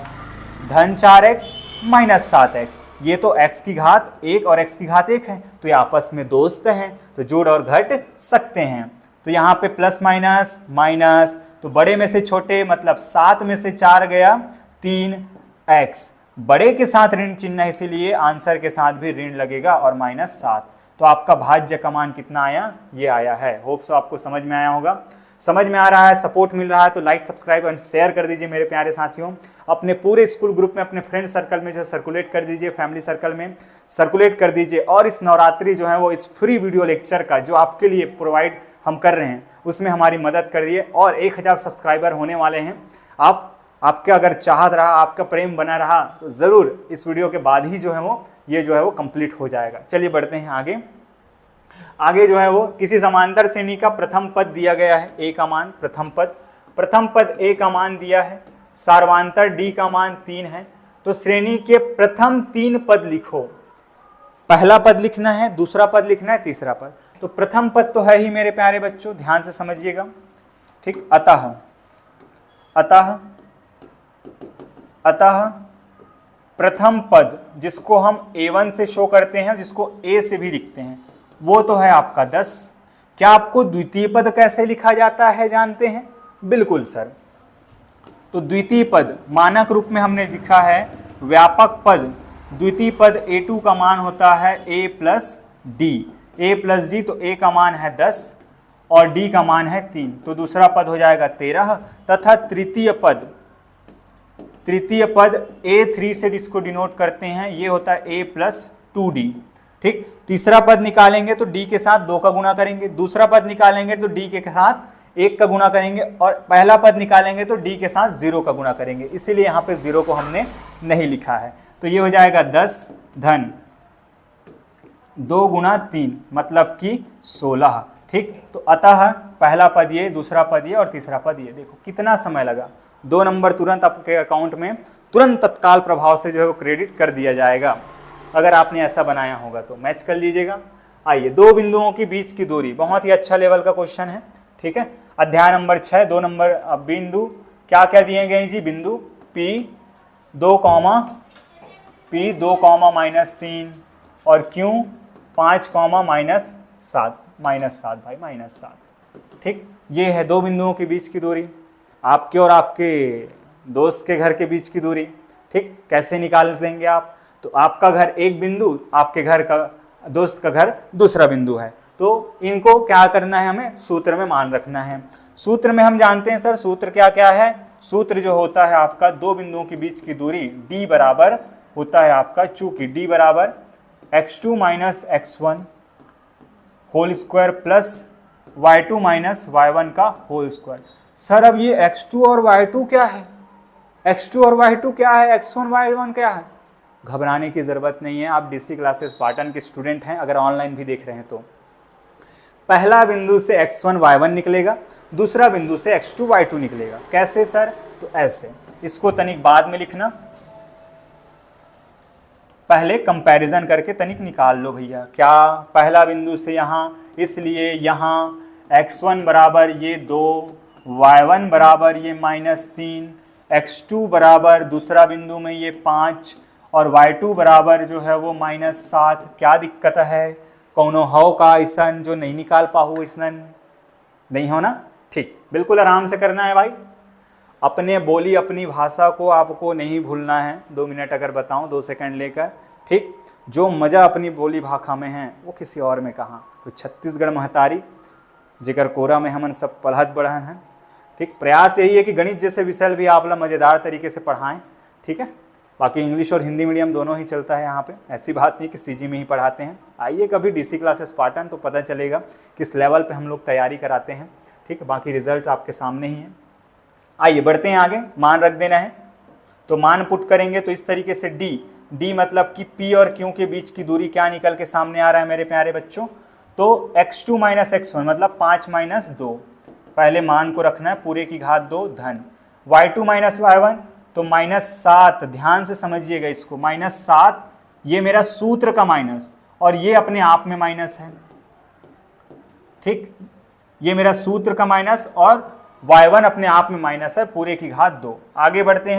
धन 4x माइनस 7x। ये तो x की घात 1 और x की घात 1 है, तो ये आपस में दोस्त हैं, तो जोड़ और घट सकते हैं। तो यहाँ पे प्लस माइनस माइनस, तो बड़े में से छोटे मतलब 7 में से 4 गया 3x, बड़े के साथ ऋण चिन्ह, इसीलिए आंसर के साथ भी ऋण लगेगा और -7। तो आपका भाज्य का मान कितना आया, ये आया है। होप सो आपको समझ में आया होगा। समझ में आ रहा है, सपोर्ट मिल रहा है तो लाइक सब्सक्राइब एंड शेयर कर दीजिए मेरे प्यारे साथियों। अपने पूरे स्कूल ग्रुप में, अपने फ्रेंड सर्कल में जो सर्कुलेट कर दीजिए, फैमिली सर्कल में सर्कुलेट कर दीजिए। और इस नवरात्रि जो है वो इस फ्री वीडियो लेक्चर का जो आपके लिए प्रोवाइड हम कर रहे हैं उसमें हमारी मदद करिए। और 1000 सब्सक्राइबर होने वाले हैं। आपका अगर चाहत रहा, आपका प्रेम बना रहा तो ज़रूर इस वीडियो के बाद ही जो है वो ये जो है वो कंप्लीट हो जाएगा। चलिए बढ़ते हैं आगे। आगे जो है वो किसी समांतर श्रेणी का प्रथम पद दिया गया है, a का मान प्रथम पद a का मान दिया है, सार्वांतर d का मान 3 है। तो श्रेणी के प्रथम 3 पद लिखो। पहला पद लिखना है, दूसरा पद लिखना है, तीसरा पद। तो प्रथम पद तो है ही मेरे प्यारे बच्चों, ध्यान से समझिएगा, ठीक। अतः प्रथम पद जिसको हम a1 से शो करते हैं, जिसको a से भी लिखते हैं, वो तो है आपका 10। क्या आपको द्वितीय पद कैसे लिखा जाता है जानते हैं? बिल्कुल सर। तो द्वितीय पद मानक रूप में हमने लिखा है व्यापक पद। द्वितीय पद a2 का मान होता है a प्लस डी, तो a का मान है 10 और d का मान है 3, तो दूसरा पद हो जाएगा 13। तथा तृतीय पद a3 से जिसको डिनोट करते हैं, ये होता है a प्लस 2d, ठीक। तीसरा पद निकालेंगे तो d के साथ 2 का गुणा करेंगे, दूसरा पद निकालेंगे तो d के साथ 1 का गुणा करेंगे, और पहला पद निकालेंगे तो d के साथ 0 का गुणा करेंगे। इसीलिए यहाँ पे 0 को हमने नहीं लिखा है। तो ये हो जाएगा 10 धन 2 गुणा 3 मतलब कि 16, ठीक। तो अतः पहला पद ये, दूसरा पद ये और तीसरा पद ये। देखो कितना समय लगा, 2 नंबर तुरंत आपके अकाउंट में तुरंत तत्काल प्रभाव से जो है वो क्रेडिट कर दिया जाएगा। अगर आपने ऐसा बनाया होगा तो मैच कर लीजिएगा। आइए, 2 बिंदुओं के बीच की दूरी, बहुत ही अच्छा लेवल का क्वेश्चन है, ठीक है। अध्याय नंबर 6, 2 नंबर बिंदु क्या क्या दिए गए जी? बिंदु P2, -3 और Q 5, -7 भाई -7, ठीक। ये है 2 बिंदुओं के बीच की दूरी, आपके और आपके दोस्त के घर के बीच की दूरी, ठीक। कैसे निकाल देंगे आप? तो आपका घर एक बिंदु, आपके घर का दोस्त का घर दूसरा बिंदु है, तो इनको क्या करना है, हमें सूत्र में मान रखना है। सूत्र में हम जानते हैं सर, सूत्र क्या क्या है? सूत्र जो होता है आपका 2 बिंदुओं के बीच की दूरी d बराबर होता है आपका, चूंकि d बराबर x2 minus x1 whole square plus y2 minus y1 का होल स्क्वायर। सर अब ये x2 और y2 क्या है? x2 और y2 क्या है? x1 y1 क्या है? घबराने की ज़रूरत नहीं है। आप डीसी क्लासेस पाटन के स्टूडेंट हैं, अगर ऑनलाइन भी देख रहे हैं तो पहला बिंदु से x1 y1 निकलेगा, दूसरा बिंदु से x2 y2 निकलेगा। कैसे सर? तो ऐसे, इसको तनिक बाद में लिखना, पहले कंपैरिजन करके तनिक निकाल लो भैया। क्या? पहला बिंदु से यहाँ, इसलिए यहाँ x1 बराबर ये 2, y1 बराबर ये -3, x2 बराबर दूसरा बिंदु में ये 5 और y2 बराबर जो है वो -7। क्या दिक्कत है? कौनो हो का ऐसन जो नहीं निकाल पाहू? ऐसन नहीं हो ना? ठीक, बिल्कुल आराम से करना है भाई। अपने बोली अपनी भाषा को आपको नहीं भूलना है। 2 मिनट अगर बताऊं, 2 सेकंड लेकर, ठीक। जो मज़ा अपनी बोली भाषा में है वो किसी और में कहाँ। तो छत्तीसगढ़ महतारी जिगर कोरा में हमन सब पढ़त बढ़न हैं, ठीक। प्रयास यही है कि गणित जैसे विषय भी आप लोग मज़ेदार तरीके से पढ़ाएं, ठीक है। बाकी इंग्लिश और हिंदी मीडियम दोनों ही चलता है यहाँ पे, ऐसी बात नहीं कि सीजी में ही पढ़ाते हैं। आइए कभी डीसी क्लासेस पाटन, तो पता चलेगा किस लेवल पे हम लोग तैयारी कराते हैं, ठीक है। बाकी रिजल्ट आपके सामने ही है। आइए बढ़ते हैं आगे। मान रख देना है, तो मान पुट करेंगे तो इस तरीके से डी मतलब कि P और Q के बीच की दूरी क्या निकल के सामने आ रहा है मेरे प्यारे बच्चों? तो x2 माइनस x1 मतलब 5 माइनस 2, पहले मान को रखना है पूरे की घात 2 धन y2 माइनस y1 तो -7। ध्यान से समझिएगा इसको, -7 ये मेरा सूत्र का माइनस और ये अपने आप में माइनस है, ठीक। ये मेरा सूत्र का माइनस और y1 अपने आप में माइनस है, पूरे की घात 2। आगे बढ़ते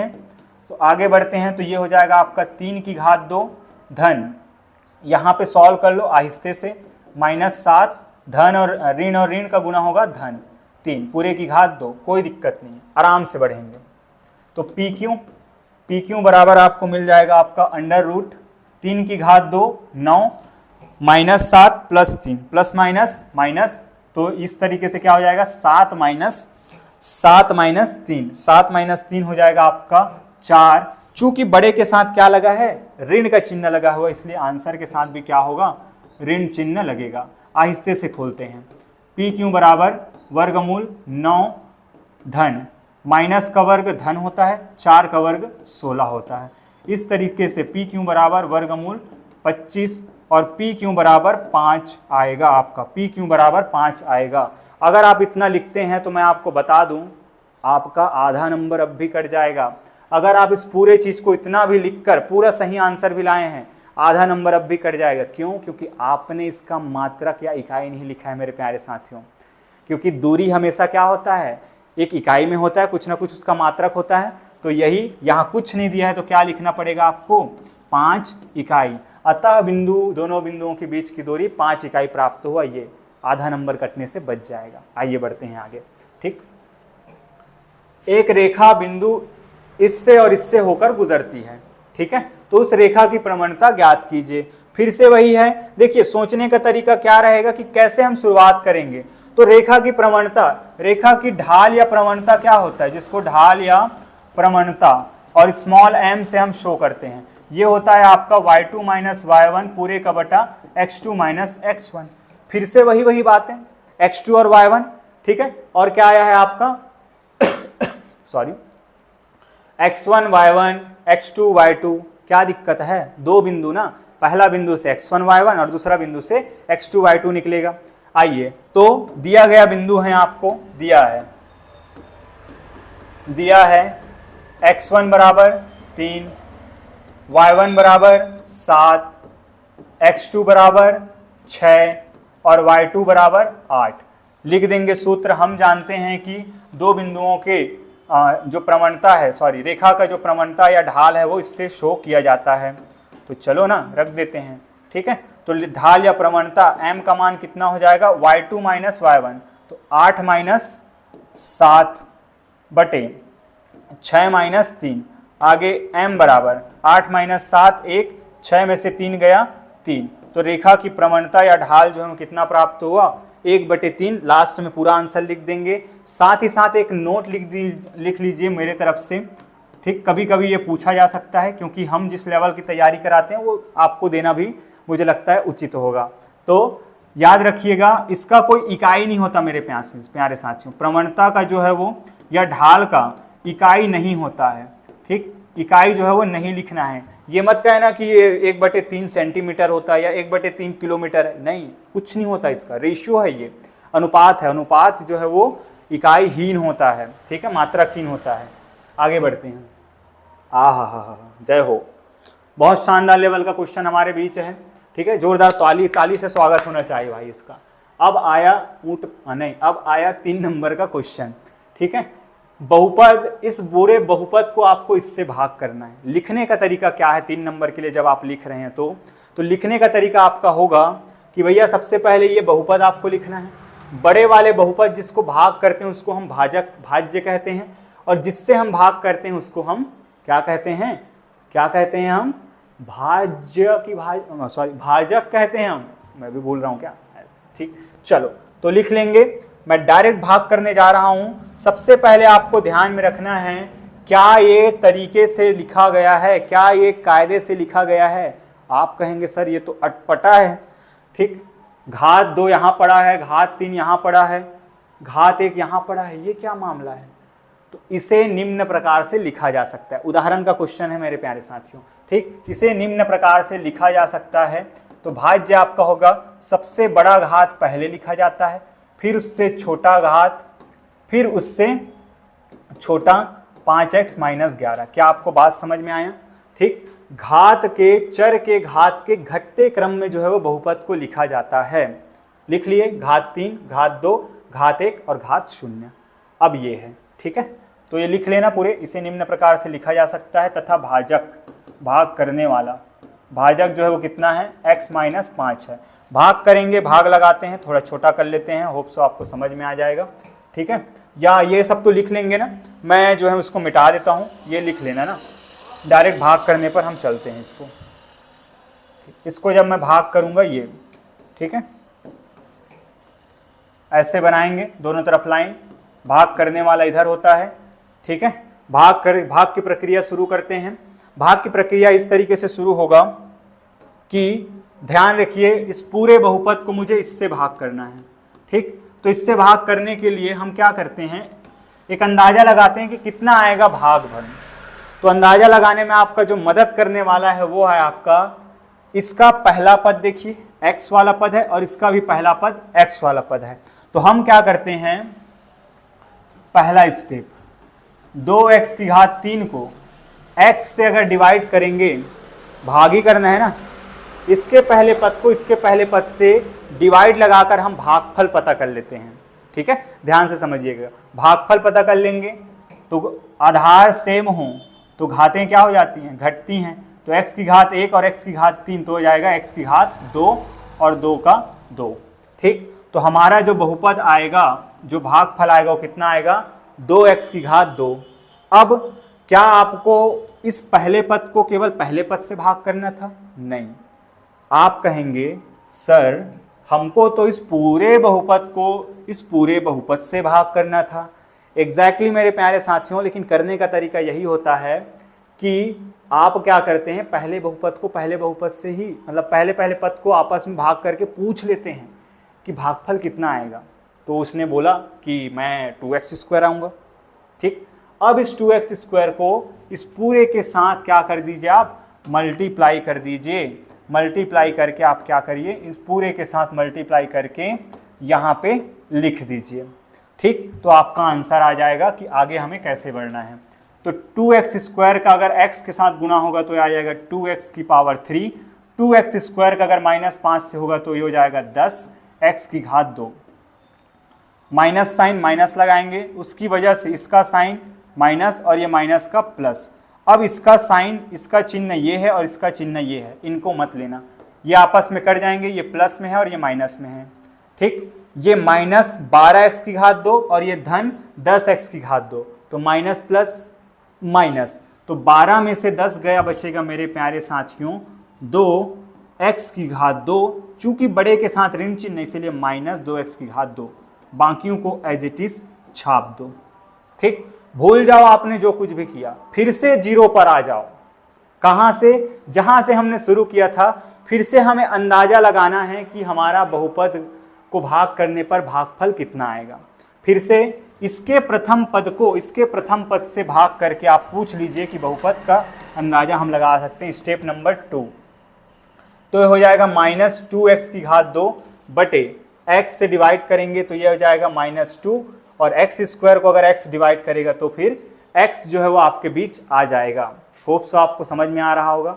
हैं तो ये हो जाएगा आपका 3 की घात 2 धन, यहाँ पे सॉल्व कर लो आहिस्ते से, -7 धन और ऋण का गुना होगा धन 3 पूरे की घात 2, कोई दिक्कत नहीं है, आराम से बढ़ेंगे। तो पी क्यू बराबर आपको मिल जाएगा आपका √3 की घात 2 9 -7 +3 प्लस माइनस माइनस, तो इस तरीके से क्या हो जाएगा 7 - 3 हो जाएगा आपका 4। चूंकि बड़े के साथ क्या लगा है, ऋण का चिन्ह लगा हुआ, इसलिए आंसर के साथ भी क्या होगा, ऋण चिन्ह लगेगा। आहिस्ते से खोलते हैं। पी क्यू बराबर वर्गमूल 9 धन, माइनस का वर्ग धन होता है, 4 का वर्ग 16 होता है। इस तरीके से पी क्यू बराबर वर्गमूल 25 और पी क्यू बराबर 5 आएगा आपका, पी क्यू बराबर 5 आएगा। अगर आप इतना लिखते हैं तो मैं आपको बता दूं, आपका आधा नंबर अब भी कट जाएगा। अगर आप इस पूरे चीज को इतना भी लिखकर पूरा सही आंसर भी लाए हैं, आधा नंबर अब भी कट जाएगा। क्यों? क्योंकि आपने इसका मात्रक या इकाई नहीं लिखा है मेरे प्यारे साथियों। क्योंकि दूरी हमेशा क्या होता है, एक इकाई में होता है, कुछ ना कुछ उसका मात्रक होता है। तो यही यहाँ कुछ नहीं दिया है तो क्या लिखना पड़ेगा आपको, 5 इकाई। अतः दोनों बिंदुओं के बीच की दूरी 5 इकाई प्राप्त हुआ, ये आधा नंबर कटने से बच जाएगा। आइए बढ़ते हैं आगे। ठीक, एक रेखा बिंदु इससे और इससे होकर गुजरती है, ठीक है, तो उस रेखा की प्रवणता ज्ञात कीजिए। फिर से वही है, देखिए सोचने का तरीका क्या रहेगा कि कैसे हम शुरुआत करेंगे। तो रेखा की प्रवणता, रेखा की ढाल या प्रवणता क्या होता है, जिसको ढाल या प्रवणता और स्मॉल m से हम शो करते हैं, ये होता है आपका y2 - y1 पूरे का बटा x2 - x1। फिर से वही बातें, x2 और y1, ठीक है, और क्या आया है आपका sorry x1 y1 x2 y2। क्या दिक्कत है, दो बिंदु ना, पहला बिंदु से x1 y1 और दूसरा बिंदु से x2 y2 निकलेगा। आइए, तो दिया गया बिंदु है, आपको दिया है x1 बराबर 3, y1 बराबर 7, x2 बराबर 6 और y2 बराबर 8। लिख देंगे सूत्र। हम जानते हैं कि दो बिंदुओं के जो प्रवणता है, रेखा का जो प्रवणता या ढाल है वो इससे शो किया जाता है। तो चलो ना रख देते हैं, ठीक है। तो ढाल या प्रवणता m का मान कितना हो जाएगा, y2 - y1, तो 8 - 7 बटे 6 - 3। आगे m बराबर 8 - 7 1, 6 में से 3 गया 3। तो रेखा की प्रवणता या ढाल जो है कितना प्राप्त हुआ, 1/3। लास्ट में पूरा आंसर लिख देंगे। साथ ही साथ एक नोट लिख लीजिए मेरे तरफ से, ठीक। कभी कभी ये पूछा जा सकता है, क्योंकि हम जिस लेवल की तैयारी कराते हैं वो आपको देना भी मुझे लगता है उचित होगा। तो याद रखिएगा, इसका कोई इकाई नहीं होता मेरे प्यारे साथियों। प्रवणता का जो है वो या ढाल का इकाई नहीं होता है, ठीक। इकाई जो है वो नहीं लिखना है। ये मत कहना कि ये 1/3 सेंटीमीटर होता है या 1/3 किलोमीटर है, नहीं, कुछ नहीं होता। इसका रेशियो है, ये अनुपात है। अनुपात जो है वो इकाई हीन होता है, ठीक है, मात्रकहीन होता है। आगे बढ़ते हैं। हा, जय हो। बहुत शानदार लेवल का क्वेश्चन हमारे बीच है, ठीक है। जोरदार ताली से स्वागत होना चाहिए भाई इसका। अब आया 3 नंबर का क्वेश्चन, ठीक है। बहुपद, इस पूरे बहुपद को आपको इससे भाग करना है। लिखने का तरीका क्या है 3 नंबर के लिए, जब आप लिख रहे हैं तो लिखने का तरीका आपका होगा कि भैया सबसे पहले ये बहुपद आपको लिखना है। बड़े वाले बहुपद जिसको भाग करते हैं उसको हम भाज्य कहते हैं, और जिससे हम भाग करते हैं उसको हम क्या कहते हैं हम भाजक कहते हैं हम। मैं भी भूल रहा हूँ क्या, ठीक। चलो तो लिख लेंगे। मैं डायरेक्ट भाग करने जा रहा हूं। सबसे पहले आपको ध्यान में रखना है, क्या ये तरीके से लिखा गया है, क्या ये कायदे से लिखा गया है। आप कहेंगे सर ये तो अटपटा है, ठीक। घात 2 यहाँ पड़ा है, घात 3 यहाँ पड़ा है, घात 1 यहाँ पड़ा है, ये क्या मामला है। तो इसे निम्न प्रकार से लिखा जा सकता है। उदाहरण का क्वेश्चन है मेरे प्यारे साथियों, ठीक। इसे निम्न प्रकार से लिखा जा सकता है। तो भाज्य आपका होगा, सबसे बड़ा घात पहले लिखा जाता है, फिर उससे छोटा घात, फिर उससे छोटा 5x - 11। क्या आपको बात समझ में आया, ठीक। घात के चर के घात के घटते क्रम में जो है वो बहुपद को लिखा जाता है। लिख लिए, घात 3, घात 2, घात 1 और घात 0। अब ये है, ठीक है। तो ये लिख लेना पूरे। इसे निम्न प्रकार से लिखा जा सकता है तथा भाजक, भाग करने वाला, भाजक जो है वो कितना है, x माइनस 5 है। भाग करेंगे, भाग लगाते हैं, थोड़ा छोटा कर लेते हैं, होप सो आपको समझ में आ जाएगा, ठीक है। या ये सब तो लिख लेंगे ना, मैं जो है उसको मिटा देता हूँ, ये लिख लेना ना, डायरेक्ट भाग करने पर हम चलते हैं इसको जब मैं भाग करूँगा ये, ठीक है, ऐसे बनाएंगे दोनों तरफ लाइन, भाग करने वाला इधर होता है, ठीक है। भाग की प्रक्रिया शुरू करते हैं। भाग की प्रक्रिया इस तरीके से शुरू होगा कि ध्यान रखिए, इस पूरे बहुपद को मुझे इससे भाग करना है, ठीक। तो इससे भाग करने के लिए हम क्या करते हैं, एक अंदाजा लगाते हैं कि कितना आएगा भागफल। तो अंदाजा लगाने में आपका जो मदद करने वाला है वो है आपका, इसका पहला पद देखिए x वाला पद है और इसका भी पहला पद x वाला पद है। तो हम क्या करते हैं, पहला स्टेप 2x की घात 3 को x से अगर डिवाइड करेंगे, भाग ही करना है ना, इसके पहले पद को इसके पहले पद से डिवाइड लगाकर हम भागफल पता कर लेते हैं, ठीक है। ध्यान से समझिएगा, भागफल पता कर लेंगे तो आधार सेम हो तो घातें क्या हो जाती हैं, घटती हैं। तो x की घात 1 और x की घात 3 तो हो जाएगा x की घात 2 और 2 का 2, ठीक। तो हमारा जो बहुपद आएगा, जो भागफल आएगा वो कितना आएगा, 2x की घात 2। अब क्या आपको इस पहले पद को केवल पहले पद से भाग करना था? नहीं, आप कहेंगे सर हमको तो इस पूरे बहुपद को इस पूरे बहुपद से भाग करना था। एग्जैक्टली मेरे प्यारे साथियों, लेकिन करने का तरीका यही होता है कि आप क्या करते हैं, पहले बहुपद को पहले बहुपद से ही, मतलब पहले पद को आपस में भाग करके पूछ लेते हैं कि भागफल कितना आएगा। तो उसने बोला कि मैं 2x² आऊँगा, ठीक। अब इस 2x² को इस पूरे के साथ क्या कर दीजिए, आप मल्टीप्लाई कर दीजिए। मल्टीप्लाई करके आप क्या करिए, इस पूरे के साथ मल्टीप्लाई करके यहाँ पे लिख दीजिए, ठीक। तो आपका आंसर आ जाएगा कि आगे हमें कैसे बढ़ना है। तो 2x² का अगर x के साथ गुना होगा तो ये आ जाएगा 2x की पावर 3, 2x² का अगर -5 से होगा तो ये हो जाएगा 10 x की घात 2। माइनस साइन माइनस लगाएंगे, उसकी वजह से इसका साइन माइनस और ये माइनस का प्लस। अब इसका साइन, इसका चिन्ह ये है और इसका चिन्ह ये है, इनको मत लेना, ये आपस में कट जाएंगे, ये प्लस में है और ये माइनस में है, ठीक। ये माइनस 12x की घात 2 और ये धन 10x की घात 2, तो माइनस प्लस माइनस, तो 12 में से 10 गया, बचेगा मेरे प्यारे साथियों 2x की घात 2। चूंकि बड़े के साथ ऋण चिन्ह इसलिए माइनस 2x की घात 2, बाकियों को एज इट इज छाप दो, ठीक। भूल जाओ आपने जो कुछ भी किया, फिर से 0 पर आ जाओ। कहां से, जहां से हमने शुरू किया था, फिर से हमें अंदाजा लगाना है कि हमारा बहुपद को भाग करने पर भागफल कितना आएगा। फिर से इसके प्रथम पद को इसके प्रथम पद से भाग करके आप पूछ लीजिए कि बहुपद का अंदाजा हम लगा सकते हैं। स्टेप नंबर 2, तो हो जाएगा -2x की घात 2 बटे x से डिवाइड करेंगे तो ये हो जाएगा -2, और x² को अगर x डिवाइड करेगा तो फिर x जो है वो आपके बीच आ जाएगा। होप सो आपको समझ में आ रहा होगा।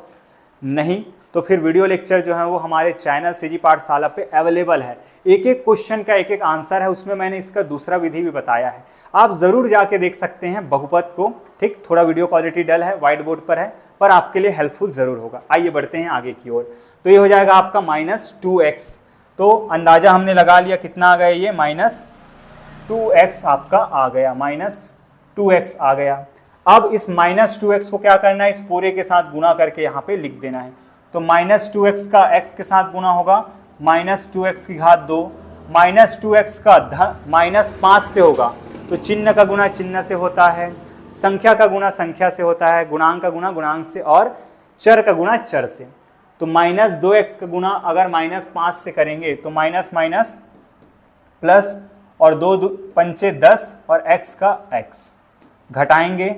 नहीं तो फिर वीडियो लेक्चर जो है वो हमारे चैनल सीजी पाठशाला पे अवेलेबल है। एक एक क्वेश्चन का एक एक आंसर है, उसमें मैंने इसका दूसरा विधि भी बताया है, आप ज़रूर जाके देख सकते हैं बहुपद को, ठीक। थोड़ा वीडियो क्वालिटी डल है, व्हाइट बोर्ड पर है, पर आपके लिए हेल्पफुल ज़रूर होगा। आइए बढ़ते हैं आगे की ओर। तो ये हो जाएगा आपका -2x, तो अंदाजा हमने लगा लिया, कितना आ गया, ये -2x आपका आ गया, -2x आ गया। अब इस -2x को क्या करना है, इस पूरे के साथ गुना करके यहाँ पे लिख देना है। तो -2x का x के साथ गुना होगा, -2x की घात 2, -2x का -5 से होगा, तो चिन्ह का गुना चिन्ह से होता है, संख्या का गुना संख्या से होता है, गुणांक का गुना गुणांक से, और चर का गुना चर से। तो -2x का गुना अगर -5 से करेंगे तो माइनस माइनस प्लस, और 2 पंचे 10 और x का x घटाएंगे,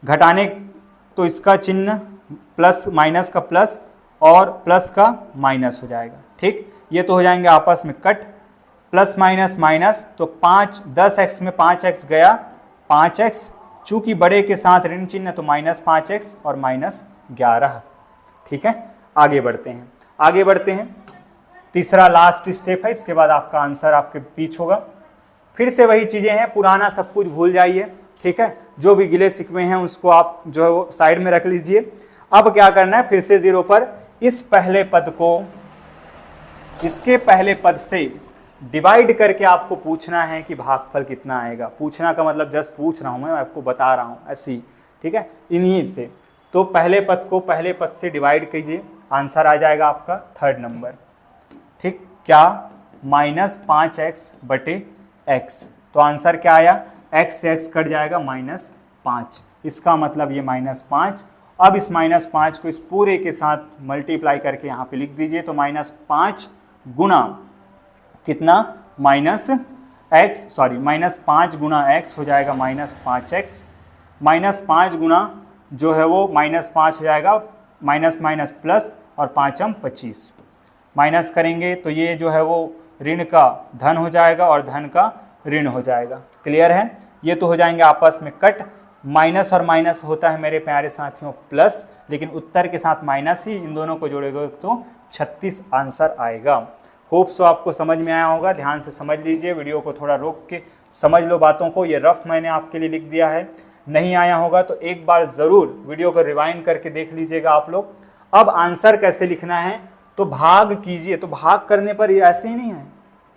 घटाने तो इसका चिन्ह प्लस माइनस का प्लस और प्लस का माइनस हो जाएगा, ठीक। ये तो हो जाएंगे आपस में कट, प्लस माइनस माइनस, तो 10x में 5x गया 5x, चूंकि बड़े के साथ ऋण चिन्ह तो -5x और -11, ठीक है। आगे बढ़ते हैं, तीसरा लास्ट स्टेप है, इसके बाद आपका आंसर आपके बीच होगा। फिर से वही चीज़ें हैं, पुराना सब कुछ भूल जाइए, ठीक है। जो भी गिले शिकवे हैं उसको आप जो है वो साइड में रख लीजिए। अब क्या करना है, फिर से 0 पर इस पहले पद को इसके पहले पद से डिवाइड करके आपको पूछना है कि भागफल कितना आएगा। पूछना का मतलब जस्ट पूछ रहा हूं, मैं आपको बता रहा हूं ऐसी, ठीक है, इन्हीं से। तो पहले पद को पहले पद से डिवाइड कीजिए, आंसर आ जाएगा आपका 3rd नंबर, ठीक, क्या, -5x बटे x। तो आंसर क्या आया, x से x कट जाएगा -5, इसका मतलब ये -5। अब इस -5 को इस पूरे के साथ मल्टीप्लाई करके यहाँ पे लिख दीजिए, तो -5 गुना कितना, -5 गुना x हो जाएगा -5x, -5 गुना जो है वो -5 हो जाएगा माइनस प्लस, और 5 25 माइनस करेंगे तो ये जो है वो ऋण का धन हो जाएगा और धन का ऋण हो जाएगा। क्लियर है, ये तो हो जाएंगे आपस में कट। माइनस और माइनस होता है मेरे प्यारे साथियों प्लस, लेकिन उत्तर के साथ माइनस ही, इन दोनों को जोड़ेगा तो 36 आंसर आएगा। होप सो आपको समझ में आया होगा। ध्यान से समझ लीजिए, वीडियो को थोड़ा रोक के समझ लो बातों को। ये रफ मैंने आपके लिए लिख दिया है, नहीं आया होगा तो एक बार ज़रूर वीडियो को रिवाइंड करके देख लीजिएगा आप लोग। अब आंसर कैसे लिखना है, तो भाग कीजिए। तो भाग करने पर ये ऐसे ही नहीं है,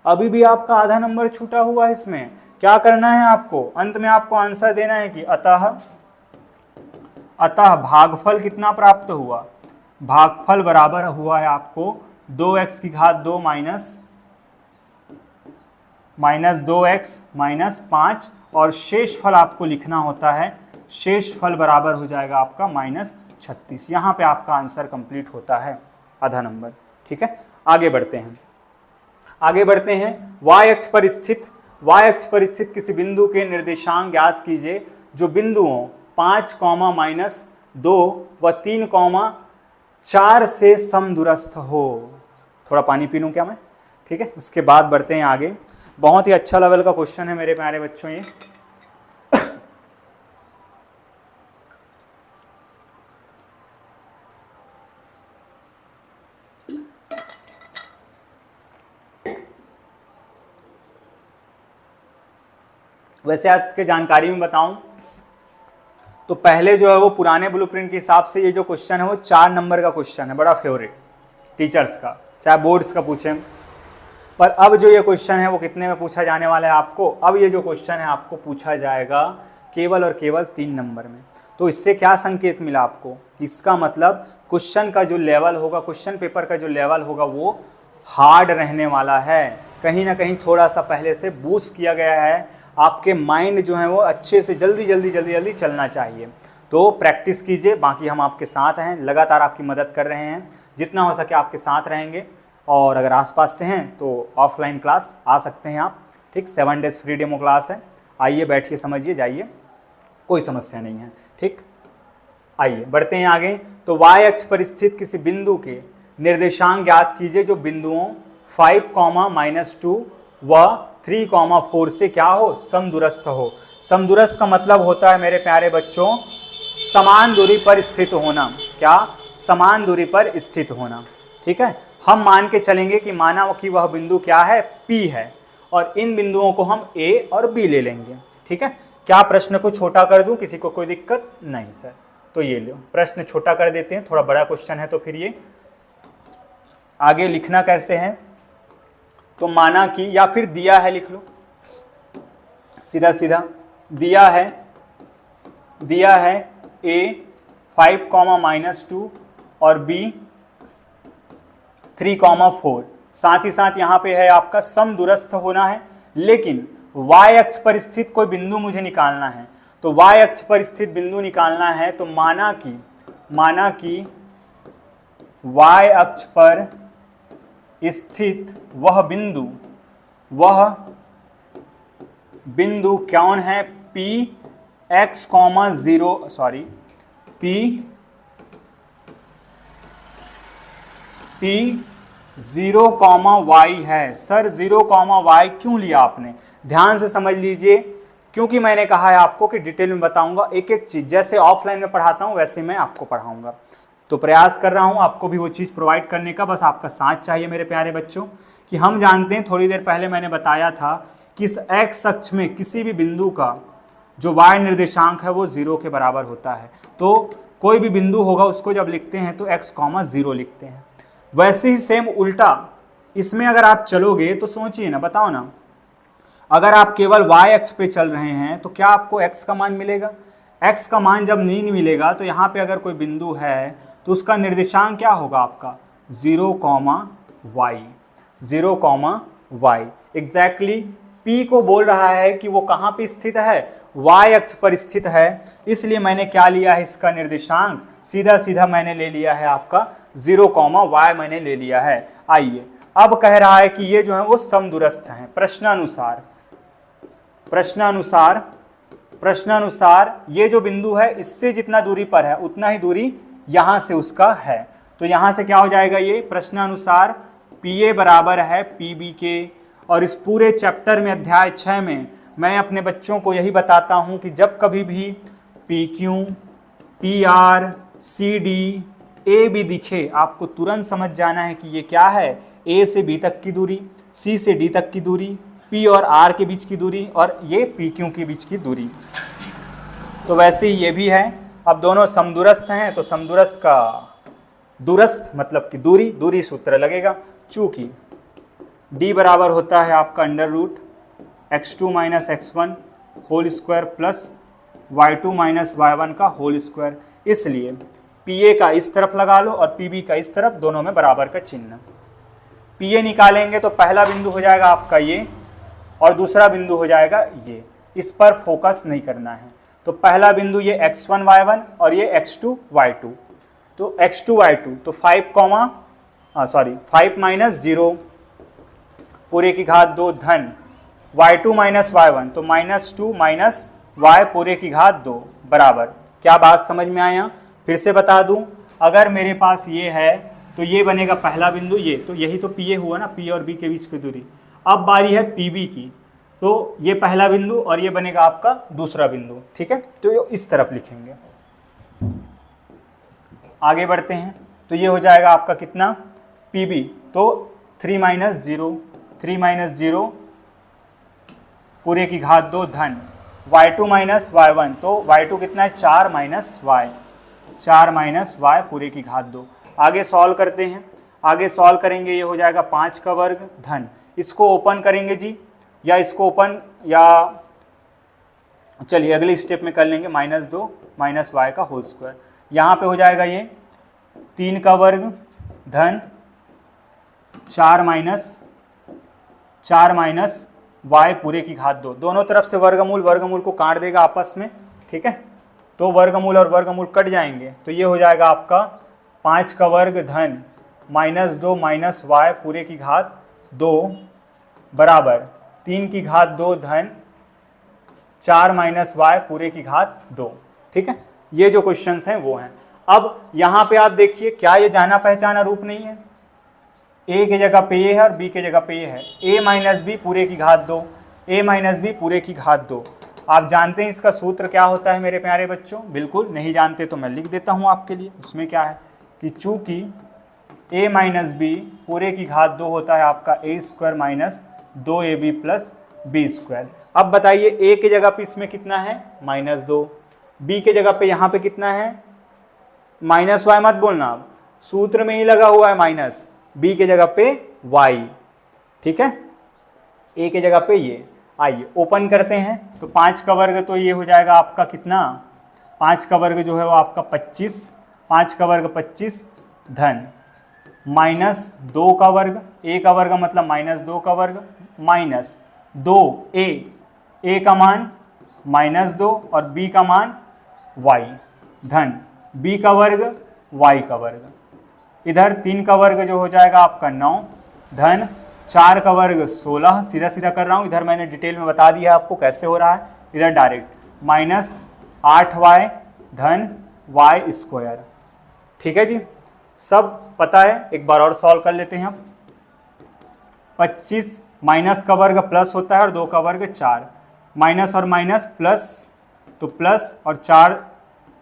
अभी भी आपका आधा नंबर छूटा हुआ है। इसमें क्या करना है आपको, अंत में आपको आंसर देना है कि अतः भागफल कितना प्राप्त हुआ। भागफल बराबर हुआ है आपको 2x की घात 2 माइनस 2x माइनस 5, और शेष फल आपको लिखना होता है, शेष फल बराबर हो जाएगा आपका -36। यहाँ पे आपका आंसर कंप्लीट होता है, आधा नंबर। ठीक है, आगे बढ़ते हैं। y अक्ष पर स्थित किसी बिंदु के निर्देशांक ज्ञात कीजिए जो बिंदुओं 5, -2 व 3, 4 से समदूरस्थ हो। थोड़ा पानी पी लूं क्या मैं, ठीक है। उसके बाद बढ़ते हैं आगे। बहुत ही अच्छा लेवल का क्वेश्चन है मेरे प्यारे बच्चों ये। वैसे आपके जानकारी में बताऊं तो पहले जो है वो पुराने ब्लूप्रिंट के हिसाब से ये जो क्वेश्चन है वो 4 नंबर का क्वेश्चन है, बड़ा फेवरेट टीचर्स का, चाहे बोर्ड्स का पूछें। पर अब जो ये क्वेश्चन है वो कितने में पूछा जाने वाला है आपको, अब ये जो क्वेश्चन है आपको पूछा जाएगा केवल और केवल 3 नंबर में। तो इससे क्या संकेत मिला आपको, इसका मतलब क्वेश्चन का जो लेवल होगा, क्वेश्चन पेपर का जो लेवल होगा वो हार्ड रहने वाला है। कहीं ना कहीं थोड़ा सा पहले से बूस्ट किया गया है, आपके माइंड जो है वो अच्छे से जल्दी चलना चाहिए। तो प्रैक्टिस कीजिए, बाकी हम आपके साथ हैं, लगातार आपकी मदद कर रहे हैं, जितना हो सके आपके साथ रहेंगे। और अगर आसपास से हैं तो ऑफलाइन क्लास आ सकते हैं आप, ठीक, 7 डेज फ्री डेमो क्लास है, आइए बैठिए समझिए जाइए, कोई समस्या नहीं है, ठीक। आइए बढ़ते हैं आगे। तो y अक्ष पर स्थित किसी बिंदु के निर्देशांक ज्ञात कीजिए जो बिंदुओं 5, -2 व 3, 4 से क्या हो, समदूरस्थ हो। समदूरस्थ का मतलब होता है मेरे प्यारे बच्चों समान दूरी पर स्थित होना। क्या, समान दूरी पर स्थित होना, ठीक है। हम मान के चलेंगे कि माना कि वह बिंदु क्या है, P है, और इन बिंदुओं को हम A और B ले लेंगे, ठीक है। क्या प्रश्न को छोटा कर दूं, किसी को कोई दिक्कत नहीं सर, तो ये लो प्रश्न छोटा कर देते हैं, थोड़ा बड़ा क्वेश्चन है तो फिर ये आगे लिखना कैसे है। तो माना कि, या फिर दिया है लिख लो सीधा सीधा, दिया है A 5, -2 और B 3, 4। साथ ही साथ यहाँ पे है आपका समदूरस्थ होना है, लेकिन y अक्ष पर स्थित कोई बिंदु मुझे निकालना है। तो y अक्ष पर स्थित बिंदु निकालना है, तो माना कि y अक्ष पर स्थित वह बिंदु कौन है, P 0, y है। सर 0, y क्यों लिया आपने, ध्यान से समझ लीजिए, क्योंकि मैंने कहा है आपको कि डिटेल में बताऊंगा एक एक चीज, जैसे ऑफलाइन में पढ़ाता हूं वैसे मैं आपको पढ़ाऊंगा। तो प्रयास कर रहा हूं आपको भी वो चीज़ प्रोवाइड करने का, बस आपका साथ चाहिए मेरे प्यारे बच्चों। कि हम जानते हैं, थोड़ी देर पहले मैंने बताया था कि इस x अक्ष में किसी भी बिंदु का जो y निर्देशांक है वो 0 के बराबर होता है। तो कोई भी बिंदु होगा उसको जब लिखते हैं तो x, 0 लिखते हैं। वैसे ही सेम उल्टा इसमें अगर आप चलोगे तो सोचिए ना, बताओ ना, अगर आप केवल y अक्ष पे चल रहे हैं तो क्या आपको x का मान मिलेगा? x का मान जब नहीं मिलेगा तो यहाँ पे अगर कोई बिंदु है तो उसका निर्देशांक क्या होगा आपका? 0, y, 0, y। एग्जैक्टली P को बोल रहा है कि वो कहाँ पे स्थित है? y अक्ष पर स्थित है, इसलिए मैंने क्या लिया है इसका निर्देशांक? सीधा सीधा मैंने ले लिया है आपका 0, y मैंने ले लिया है। आइए अब कह रहा है कि ये जो है वो समदूरस्थ हैं। प्रश्नानुसार ये जो बिंदु है इससे जितना दूरी पर है उतना ही दूरी यहाँ से उसका है। तो यहाँ से क्या हो जाएगा? ये प्रश्नानुसार PA बराबर है PB के। और इस पूरे चैप्टर में अध्याय 6 में मैं अपने बच्चों को यही बताता हूँ कि जब कभी भी PQ, PR, CD, AB दिखे आपको तुरंत समझ जाना है कि ये क्या है? A से B तक की दूरी, C से D तक की दूरी, P और R के बीच की दूरी, और ये PQ के बीच की दूरी। तो वैसे ही ये भी है। अब दोनों समदूरस्थ हैं तो समदूरस्थ का दूरस्थ मतलब कि दूरी सूत्र लगेगा। चूंकि D बराबर होता है आपका √ x2 - x1 whole square plus y2 - y1 का होल स्क्वायर, इसलिए PA का इस तरफ लगा लो और PB का इस तरफ, दोनों में बराबर का चिन्ह। PA निकालेंगे तो पहला बिंदु हो जाएगा आपका ये और दूसरा बिंदु हो जाएगा ये। इस पर फोकस नहीं करना है। तो पहला बिंदु ये x1 y1 और ये x2 y2। तो x2 y2 तो 5 - 0 पूरे की घात 2 धन y2 - y1 तो -2 - y पूरे की घात 2 बराबर। क्या बात समझ में आया? फिर से बता दूं, अगर मेरे पास ये है तो ये बनेगा पहला बिंदु, ये तो यही तो PA हुआ ना, P और B के बीच की दूरी। अब बारी है PB की, तो ये पहला बिंदु और ये बनेगा आपका दूसरा बिंदु। ठीक है, तो इस तरफ लिखेंगे। आगे बढ़ते हैं तो ये हो जाएगा आपका कितना? PB तो 3 - 0 पूरे की घात 2 धन y2 - y1 तो y2 कितना है? 4 - y पूरे की घात 2। आगे सॉल्व करते हैं। आगे सॉल्व करेंगे, ये हो जाएगा 5 का वर्ग धन, इसको ओपन करेंगे जी, या इसको ओपन, या चलिए अगले स्टेप में कर लेंगे, -2 - y का होल स्क्वायर। यहाँ पे हो जाएगा ये 3 का वर्ग धन 4 - y पूरे की घात 2। दोनों तरफ से वर्गमूल को काट देगा आपस में। ठीक है, तो वर्गमूल और वर्गमूल कट जाएंगे, तो ये हो जाएगा आपका 5 का वर्ग धन -2 - y पूरे की घात 2 बराबर 3 की घात 2 धन 4 - y पूरे की घात 2। ठीक है, ये जो क्वेश्चंस हैं वो हैं। अब यहाँ पे आप देखिए, क्या ये जाना पहचाना रूप नहीं है? A की जगह पे ये है और B की जगह पे ये है। A - b पूरे की घात 2, A - b पूरे की घात 2। आप जानते हैं इसका सूत्र क्या होता है मेरे प्यारे बच्चों? बिल्कुल नहीं जानते तो मैं लिख देता हूँ आपके लिए। उसमें क्या है कि चूंकि A - b पूरे की घात 2 होता है आपका A² - 2AB + B²। अब बताइए A की जगह पे इसमें कितना है? -2। B की जगह पे यहाँ पे कितना है? -y मत बोलना, आप सूत्र में ही लगा हुआ है माइनस। B की जगह पे y। ठीक है, A की जगह पे ये। आइए ओपन करते हैं तो 5 का वर्ग तो ये हो जाएगा आपका कितना? 5 का वर्ग जो है वो आपका 25, 5 का वर्ग 25 धन -2 का वर्ग, A का वर्ग मतलब -2 का वर्ग माइनस 2A, A का मान -2 और B का मान y धन B का वर्ग y का वर्ग। इधर 3 का वर्ग जो हो जाएगा आपका 9 धन 4 का वर्ग 16। सीधा सीधा कर रहा हूँ, इधर मैंने डिटेल में बता दिया आपको कैसे हो रहा है, इधर डायरेक्ट -8y धन y²। ठीक है जी, सब पता है। एक बार और सॉल्व कर लेते हैं हम। 25 माइनस का वर्ग प्लस होता है और 2 का वर्ग 4, माइनस और माइनस प्लस, तो प्लस और 4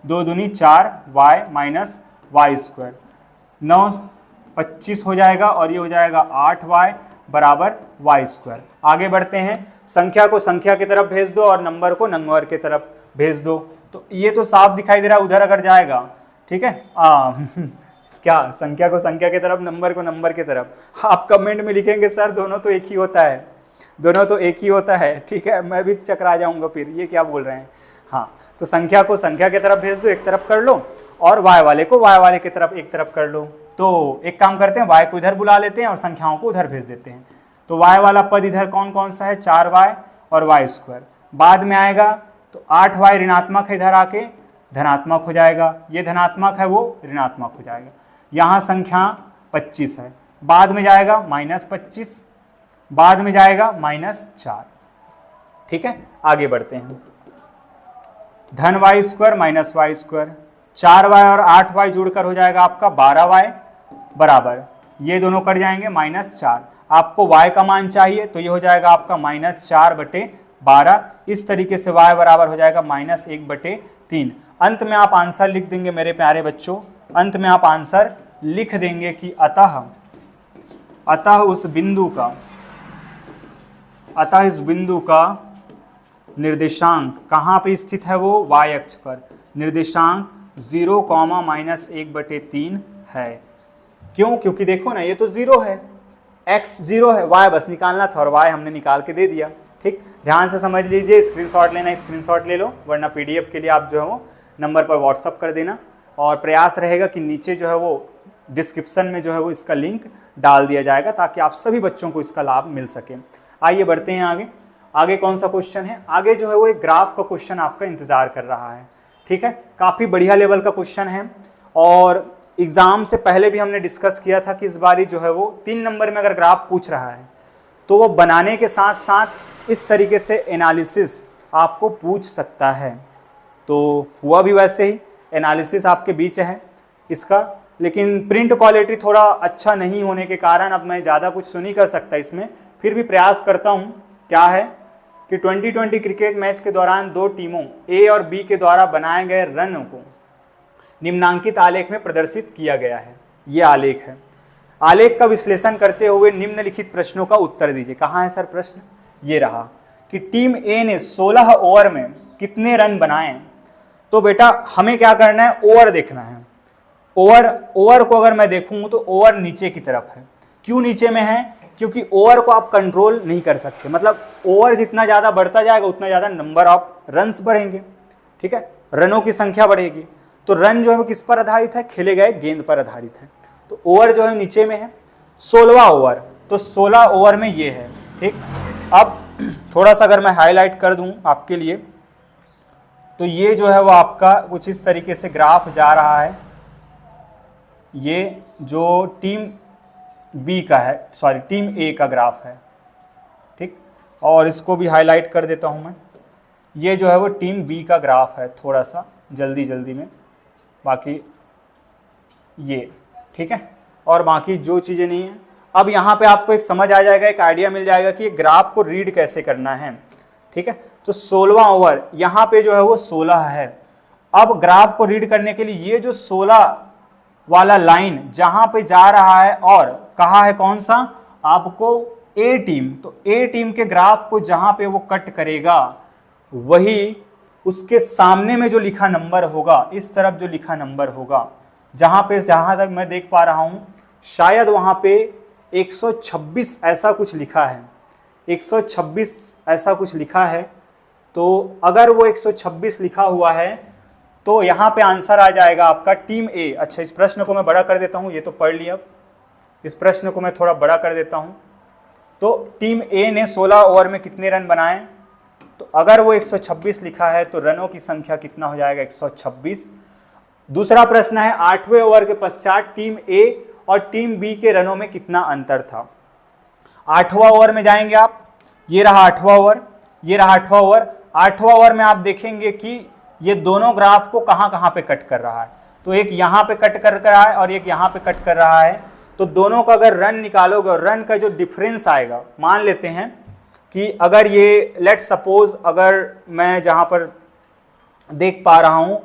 2 दूनी 4 y माइनस y²। 9 25 हो जाएगा और ये हो जाएगा 8y बराबर y²। आगे बढ़ते हैं, संख्या को संख्या की तरफ भेज दो और नंबर को नंबर की तरफ भेज दो। तो ये तो साफ दिखाई दे रहा है, उधर अगर जाएगा ठीक है। क्या, संख्या को संख्या की तरफ, नंबर को नंबर की तरफ। आप कमेंट में लिखेंगे सर दोनों तो एक ही होता है, दोनों तो एक ही होता है, ठीक है, मैं भी चकरा जाऊंगा फिर ये क्या बोल रहे हैं। हाँ, तो संख्या को संख्या की तरफ भेज दो, एक तरफ कर लो, और y वाले को y वाले की तरफ एक तरफ कर लो। तो एक काम करते हैं, y को इधर बुला लेते हैं और संख्याओं को उधर भेज देते हैं। तो y वाला पद इधर कौन कौन सा है, 4y और y स्क्वायर, बाद में आएगा तो 8y ऋणात्मक है, इधर आके धनात्मक हो जाएगा, ये धनात्मक है वो ऋणात्मक हो जाएगा। यहाँ संख्या 25 है, बाद में जाएगा -25, बाद में जाएगा -4। ठीक है, आगे बढ़ते हैं। धन y square minus y square, 4y और 8y जुड़कर हो जाएगा आपका 12y बराबर, ये दोनों कट जाएंगे -4। आपको y का मान चाहिए तो ये हो जाएगा आपका -4/12। इस तरीके से y बराबर हो जाएगा -1/3। अंत में आप आंसर लिख देंगे मेरे प्यारे बच्चों, अंत में आप आंसर लिख देंगे कि अतः उस बिंदु का निर्देशांक कहाँ पे स्थित है, वो y अक्ष पर, निर्देशांक 0, -1/3 है। क्यों, क्योंकि देखो ना ये तो 0 है, x 0 है, y बस निकालना था और y हमने निकाल के दे दिया। ठीक, ध्यान से समझ लीजिए, स्क्रीनशॉट लेना स्क्रीनशॉट ले लो, वरना पीडीएफ के लिए आप जो है वो नंबर पर व्हाट्सअप कर देना, और प्रयास रहेगा कि नीचे जो है वो डिस्क्रिप्शन में जो है वो इसका लिंक डाल दिया जाएगा ताकि आप सभी बच्चों को इसका लाभ मिल सके। आइए बढ़ते हैं आगे। आगे कौन सा क्वेश्चन है, आगे जो है वो एक ग्राफ का क्वेश्चन आपका इंतजार कर रहा है। ठीक है, काफ़ी बढ़िया लेवल का क्वेश्चन है, और एग्जाम से पहले भी हमने डिस्कस किया था कि इस बारी जो है वो 3 नंबर में अगर ग्राफ पूछ रहा है तो वो बनाने के साथ साथ इस तरीके से एनालिसिस आपको पूछ सकता है। तो हुआ भी वैसे ही, एनालिसिस आपके बीच है इसका, लेकिन प्रिंट क्वालिटी थोड़ा अच्छा नहीं होने के कारण अब मैं ज़्यादा कुछ नहीं कर सकता इसमें, फिर भी प्रयास करता हूँ। क्या है कि 2020 क्रिकेट मैच के दौरान 2 टीमों ए और बी के द्वारा बनाए गए रनों को निम्नांकित आलेख में प्रदर्शित किया गया है। ये आलेख है, आलेख का विश्लेषण करते हुए निम्नलिखित प्रश्नों का उत्तर दीजिए। कहाँ है सर प्रश्न, ये रहा कि टीम ए ने 16 ओवर में कितने रन बनाए। तो बेटा हमें क्या करना है, ओवर देखना है। ओवर को अगर मैं देखूं तो ओवर नीचे की तरफ है। क्यों नीचे में है, क्योंकि ओवर को आप कंट्रोल नहीं कर सकते, मतलब ओवर जितना ज़्यादा बढ़ता जाएगा उतना ज़्यादा नंबर ऑफ रन्स बढ़ेंगे। ठीक है, रनों की संख्या बढ़ेगी, तो रन जो है वो किस पर आधारित है, खेले गए गेंद पर आधारित है। तो ओवर जो है नीचे में है, 16वां ओवर, तो 16 ओवर में ये है। ठीक, अब थोड़ा सा अगर मैं हाईलाइट कर दूं आपके लिए, तो ये जो है वो आपका कुछ इस तरीके से ग्राफ जा रहा है। ये जो टीम बी का है, सॉरी टीम ए का ग्राफ है। ठीक, और इसको भी हाईलाइट कर देता हूं मैं। ये जो है वो टीम बी का ग्राफ है, थोड़ा सा जल्दी में, बाकी ये ठीक है, और बाकी जो चीज़ें नहीं है। अब यहाँ पे आपको एक समझ आ जाएगा, एक आइडिया मिल जाएगा कि ये ग्राफ को रीड कैसे करना है। ठीक है, तो 16वां ओवर यहाँ पे जो है वो 16 है। अब ग्राफ को रीड करने के लिए ये जो 16 वाला लाइन जहां पे जा रहा है, और कहा है कौन सा आपको, ए टीम, तो ए टीम के ग्राफ को जहां पे वो कट करेगा वही उसके सामने में जो लिखा नंबर होगा, इस तरफ जो लिखा नंबर होगा, जहां तक मैं देख पा रहा हूं शायद वहां पे 126 ऐसा कुछ लिखा है, 126 ऐसा कुछ लिखा है। तो अगर वो 126 लिखा हुआ है तो यहाँ पे आंसर आ जाएगा आपका टीम ए। अच्छा, इस प्रश्न को मैं बड़ा कर देता हूँ, ये तो पढ़ लिया, अब इस प्रश्न को मैं थोड़ा बड़ा कर देता हूँ। तो टीम ए ने 16 ओवर में कितने रन बनाए, तो अगर वो 126 लिखा है तो रनों की संख्या कितना हो जाएगा, 126। दूसरा प्रश्न है 8वें ओवर के पश्चात टीम ए और टीम बी के रनों में कितना अंतर था। 8वां ओवर में जाएंगे आप, ये रहा 8वां ओवर, ये रहा 8वां ओवर। 8वां ओवर में आप देखेंगे कि ये दोनों ग्राफ को कहाँ पे कट कर रहा है, तो एक यहाँ पे कट कर रहा है और एक यहाँ पे कट कर रहा है। तो दोनों का अगर रन निकालोगे और रन का जो डिफरेंस आएगा, मान लेते हैं कि अगर ये लेट सपोज, अगर मैं जहाँ पर देख पा रहा हूँ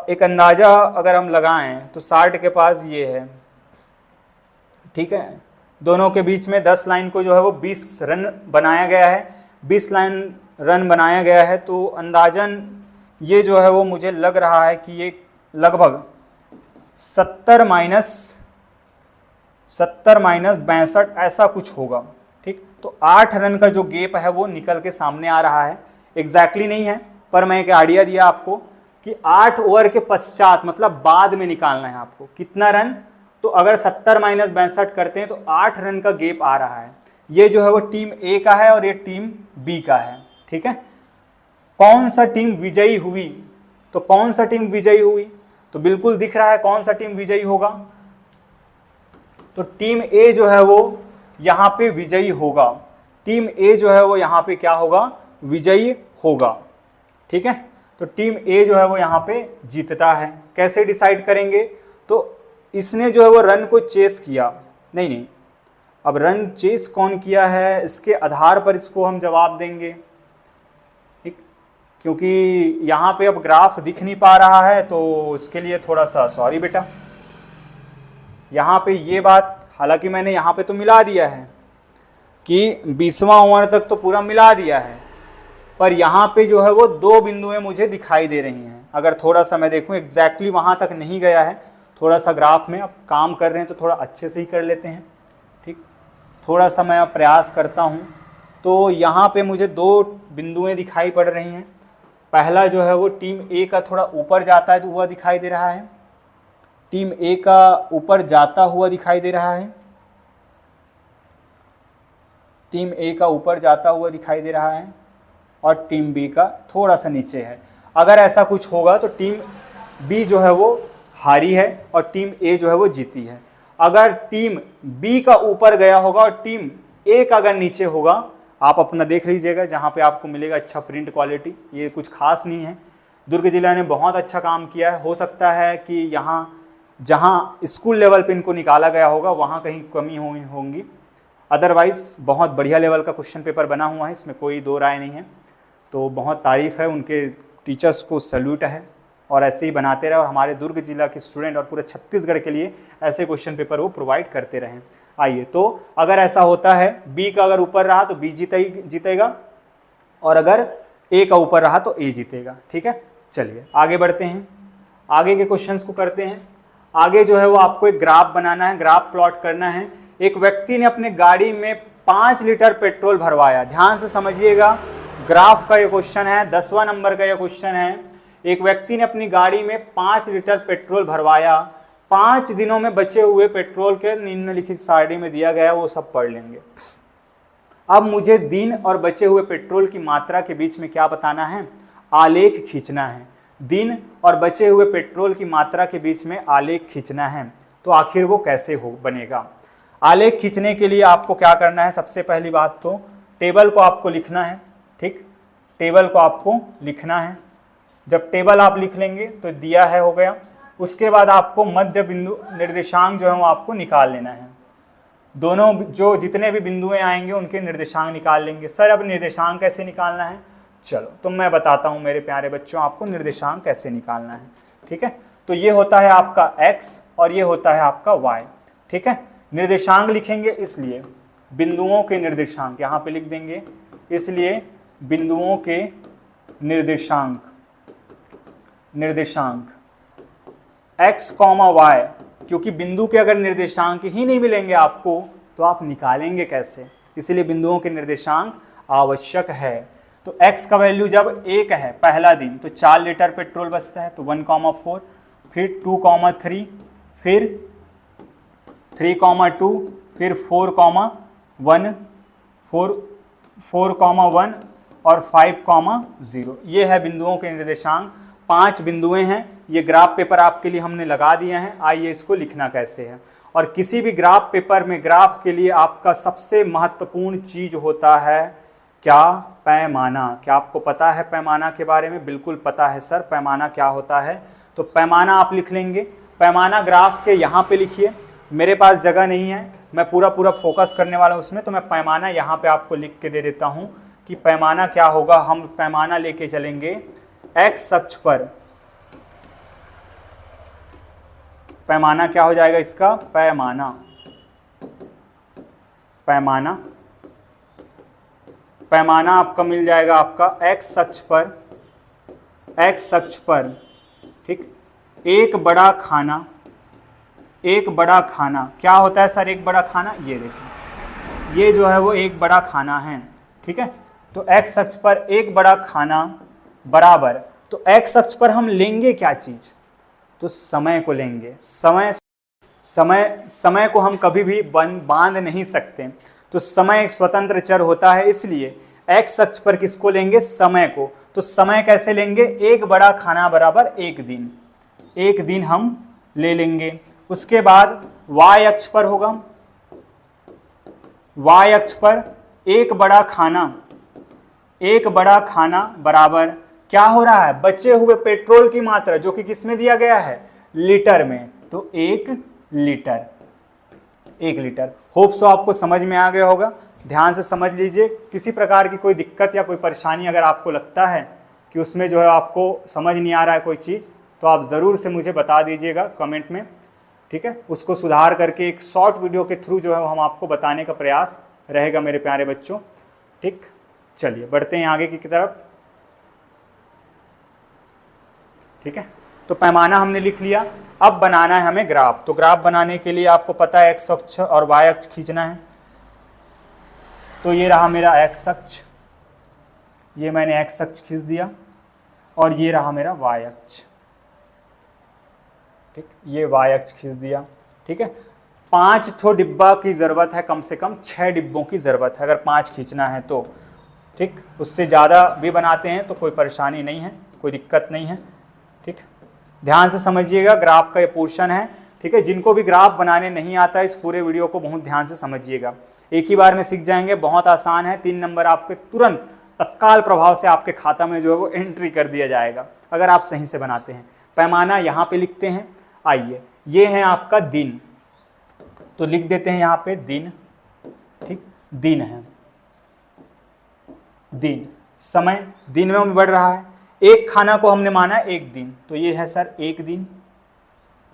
एक अंदाजा अगर हम लगाएं तो 60 के पास ये है। ठीक है, दोनों के बीच में 10 लाइन को जो है वो 20 रन बनाया गया है, 20 लाइन रन बनाया गया है। तो अंदाजन ये जो है वो मुझे लग रहा है कि ये लगभग 70 माइनस 62 ऐसा कुछ होगा। ठीक, तो 8 रन का जो गैप है वो निकल के सामने आ रहा है। एग्जैक्टली नहीं है, पर मैं एक आइडिया दिया आपको कि 8 ओवर के पश्चात मतलब बाद में निकालना है आपको कितना रन। तो अगर 70 माइनस 62 करते हैं तो 8 रन का गैप आ रहा है। ये जो है वो टीम ए का है और ये टीम बी का है। ठीक है, कौन सा टीम विजयी हुई, तो कौन सा टीम विजयी हुई, तो बिल्कुल दिख रहा है कौन सा टीम विजयी होगा। तो टीम ए जो है वो यहां पे विजयी होगा। टीम ए जो है वो यहां पे क्या होगा, विजयी होगा। ठीक है, तो टीम ए जो है वो यहां पे जीतता है। कैसे डिसाइड करेंगे, तो इसने जो है वो रन को चेस किया, नहीं, अब रन चेस कौन किया है इसके आधार पर इसको हम जवाब देंगे। ठीक, क्योंकि यहाँ पे अब ग्राफ दिख नहीं पा रहा है तो इसके लिए थोड़ा सा सॉरी बेटा। यहाँ पे ये बात, हालांकि मैंने यहाँ पे तो मिला दिया है कि 20वां ओवर तक तो पूरा मिला दिया है, पर यहाँ पे जो है वो 2 बिंदुएं मुझे दिखाई दे रही हैं। अगर थोड़ा सा मैं देखूँ एग्जैक्टली वहाँ तक नहीं गया है, थोड़ा सा ग्राफ में अब काम कर रहे हैं तो थोड़ा अच्छे से ही कर लेते हैं। ठीक, थोड़ा सा मैं अब प्रयास करता हूँ। तो यहाँ पे मुझे 2 बिंदुएं दिखाई पड़ रही हैं। पहला जो है वो टीम ए का थोड़ा ऊपर जाता है तो हुआ दिखाई दे रहा है, टीम ए का ऊपर जाता हुआ दिखाई दे रहा है, टीम ए का ऊपर जाता हुआ दिखाई दे रहा है, और टीम बी का थोड़ा सा नीचे है। अगर ऐसा कुछ होगा तो टीम बी जो है वो हारी है और टीम ए जो है वो जीती है। अगर टीम बी का ऊपर गया होगा और टीम ए का अगर नीचे होगा, आप अपना देख लीजिएगा जहाँ पे आपको मिलेगा अच्छा प्रिंट क्वालिटी। ये कुछ खास नहीं है, दुर्ग जिला ने बहुत अच्छा काम किया है। हो सकता है कि यहाँ जहाँ स्कूल लेवल पे इनको निकाला गया होगा वहाँ कहीं कमी होंगी, अदरवाइज बहुत बढ़िया लेवल का क्वेश्चन पेपर बना हुआ है, इसमें कोई दो राय नहीं है। तो बहुत तारीफ़ है, उनके टीचर्स को सैल्यूट है और ऐसे ही बनाते रहे और हमारे दुर्ग जिला के स्टूडेंट और पूरे छत्तीसगढ़ के लिए ऐसे क्वेश्चन पेपर वो प्रोवाइड करते रहें। आइए, तो अगर ऐसा होता है बी का अगर ऊपर रहा तो बी जीतेगा और अगर ए का ऊपर रहा तो ए जीतेगा। ठीक है, चलिए आगे बढ़ते हैं, आगे के क्वेश्चंस को करते हैं। आगे जो है वो आपको एक ग्राफ बनाना है, ग्राफ प्लॉट करना है। एक व्यक्ति ने अपने गाड़ी में 5 लीटर पेट्रोल भरवाया। ध्यान से समझिएगा, ग्राफ का ये क्वेश्चन है, 10वां नंबर का ये क्वेश्चन है। एक व्यक्ति ने अपनी गाड़ी में 5 लीटर पेट्रोल भरवाया। 5 दिनों में बचे हुए पेट्रोल के निम्नलिखित सारणी में दिया गया, वो सब पढ़ लेंगे। अब मुझे दिन और बचे हुए पेट्रोल की मात्रा के बीच में क्या बताना है, आलेख खींचना है। दिन और बचे हुए पेट्रोल की मात्रा के बीच में आलेख खींचना है। तो आखिर वो कैसे बनेगा। आलेख खींचने के लिए आपको क्या करना है, सबसे पहली बात तो टेबल को आपको लिखना है। ठीक, टेबल को आपको लिखना है। जब टेबल आप लिख लेंगे तो दिया है हो गया। उसके बाद आपको मध्य बिंदु निर्देशांक जो है वो आपको निकाल लेना है। दोनों जो जितने भी बिंदुएं आएंगे उनके निर्देशांक निकाल लेंगे। सर अब निर्देशांक कैसे निकालना है, चलो तो मैं बताता हूं मेरे प्यारे बच्चों, आपको निर्देशांक कैसे निकालना है। ठीक है, तो ये होता है आपका x और ये होता है आपका y। ठीक है, निर्देशांक लिखेंगे इसलिए बिंदुओं के निर्देशांक यहाँ पे लिख देंगे, इसलिए बिंदुओं के निर्देशांक x, y, क्योंकि बिंदु के अगर निर्देशांक ही नहीं मिलेंगे आपको तो आप निकालेंगे कैसे, इसलिए बिंदुओं के निर्देशांक आवश्यक है। तो x का वैल्यू जब 1 है पहला दिन तो 4 लीटर पेट्रोल बचता है, तो 1,4, फिर 2,3, फिर 3,2, फिर 4,1, 4,1 और 5,0। ये है बिंदुओं के निर्देशांक। 5 बिंदुएं हैं। ये ग्राफ पेपर आपके लिए हमने लगा दिए हैं। आइए इसको लिखना कैसे है। और किसी भी ग्राफ पेपर में ग्राफ के लिए आपका सबसे महत्वपूर्ण चीज होता है क्या, पैमाना। क्या आपको पता है पैमाना के बारे में? बिल्कुल पता है सर, पैमाना क्या होता है। तो पैमाना आप लिख लेंगे। पैमाना ग्राफ के यहाँ पे लिखिए, मेरे पास जगह नहीं है, मैं पूरा फोकस करने वाला हूँ उसमें, तो मैं पैमाना यहाँ पे आपको लिख के दे देता हूँ कि पैमाना क्या होगा। हम पैमाना लेके चलेंगे x अक्ष पर। पैमाना क्या हो जाएगा इसका, पैमाना आपका मिल जाएगा आपका x अक्ष पर। ठीक, एक बड़ा खाना एक बड़ा खाना क्या होता है सर? एक बड़ा खाना, ये देखिए ये जो है वो एक बड़ा खाना है, ठीक है। तो x अक्ष पर एक बड़ा खाना बराबर, तो x अक्ष पर हम लेंगे क्या चीज? तो समय को लेंगे। समय को हम कभी भी बांध नहीं सकते, तो समय एक स्वतंत्र चर होता है, इसलिए x अक्ष पर किसको लेंगे? समय को। तो समय कैसे लेंगे? एक बड़ा खाना बराबर एक दिन, एक दिन हम ले लेंगे। उसके बाद y अक्ष पर होगा, y अक्ष पर एक बड़ा खाना बराबर क्या हो रहा है? बचे हुए पेट्रोल की मात्रा, जो कि किस में दिया गया है? लीटर में। तो 1 लीटर, 1 लीटर। होप सो आपको समझ में आ गया होगा। ध्यान से समझ लीजिए, किसी प्रकार की कोई दिक्कत या कोई परेशानी अगर आपको लगता है कि उसमें जो है आपको समझ नहीं आ रहा है कोई चीज़, तो आप ज़रूर से मुझे बता दीजिएगा कमेंट में, ठीक है। उसको सुधार करके एक शॉर्ट वीडियो के थ्रू जो है हम आपको बताने का प्रयास रहेगा मेरे प्यारे बच्चों, ठीक। चलिए बढ़ते हैं आगे की तरफ, ठीक है। तो पैमाना हमने लिख लिया, अब बनाना है हमें ग्राफ। तो ग्राफ बनाने के लिए आपको पता है x अक्ष और y अक्ष खींचना है। तो ये रहा मेरा x अक्ष, ये मैंने x अक्ष खींच दिया, और ये रहा मेरा y अक्ष, ठीक, ये y अक्ष खींच दिया, ठीक है। 5 ठो डिब्बा की ज़रूरत है, कम से कम 6 डिब्बों की ज़रूरत है अगर 5 खींचना है तो, ठीक। उससे ज़्यादा भी बनाते हैं तो कोई परेशानी नहीं है, कोई दिक्कत नहीं है, ठीक। ध्यान से समझिएगा, ग्राफ का ये पोर्शन है, ठीक है। जिनको भी ग्राफ बनाने नहीं आता है, इस पूरे वीडियो को बहुत ध्यान से समझिएगा, एक ही बार में सीख जाएंगे, बहुत आसान है। 3 नंबर आपके तुरंत तत्काल प्रभाव से आपके खाता में जो है वो एंट्री कर दिया जाएगा अगर आप सही से बनाते हैं। पैमाना यहाँ पे लिखते हैं, आइए, ये है आपका दिन, तो लिख देते हैं यहाँ पे दिन, ठीक, दिन है, दिन। समय दिन में बढ़ रहा है, एक खाना को हमने माना एक दिन, तो ये है सर 1 दिन,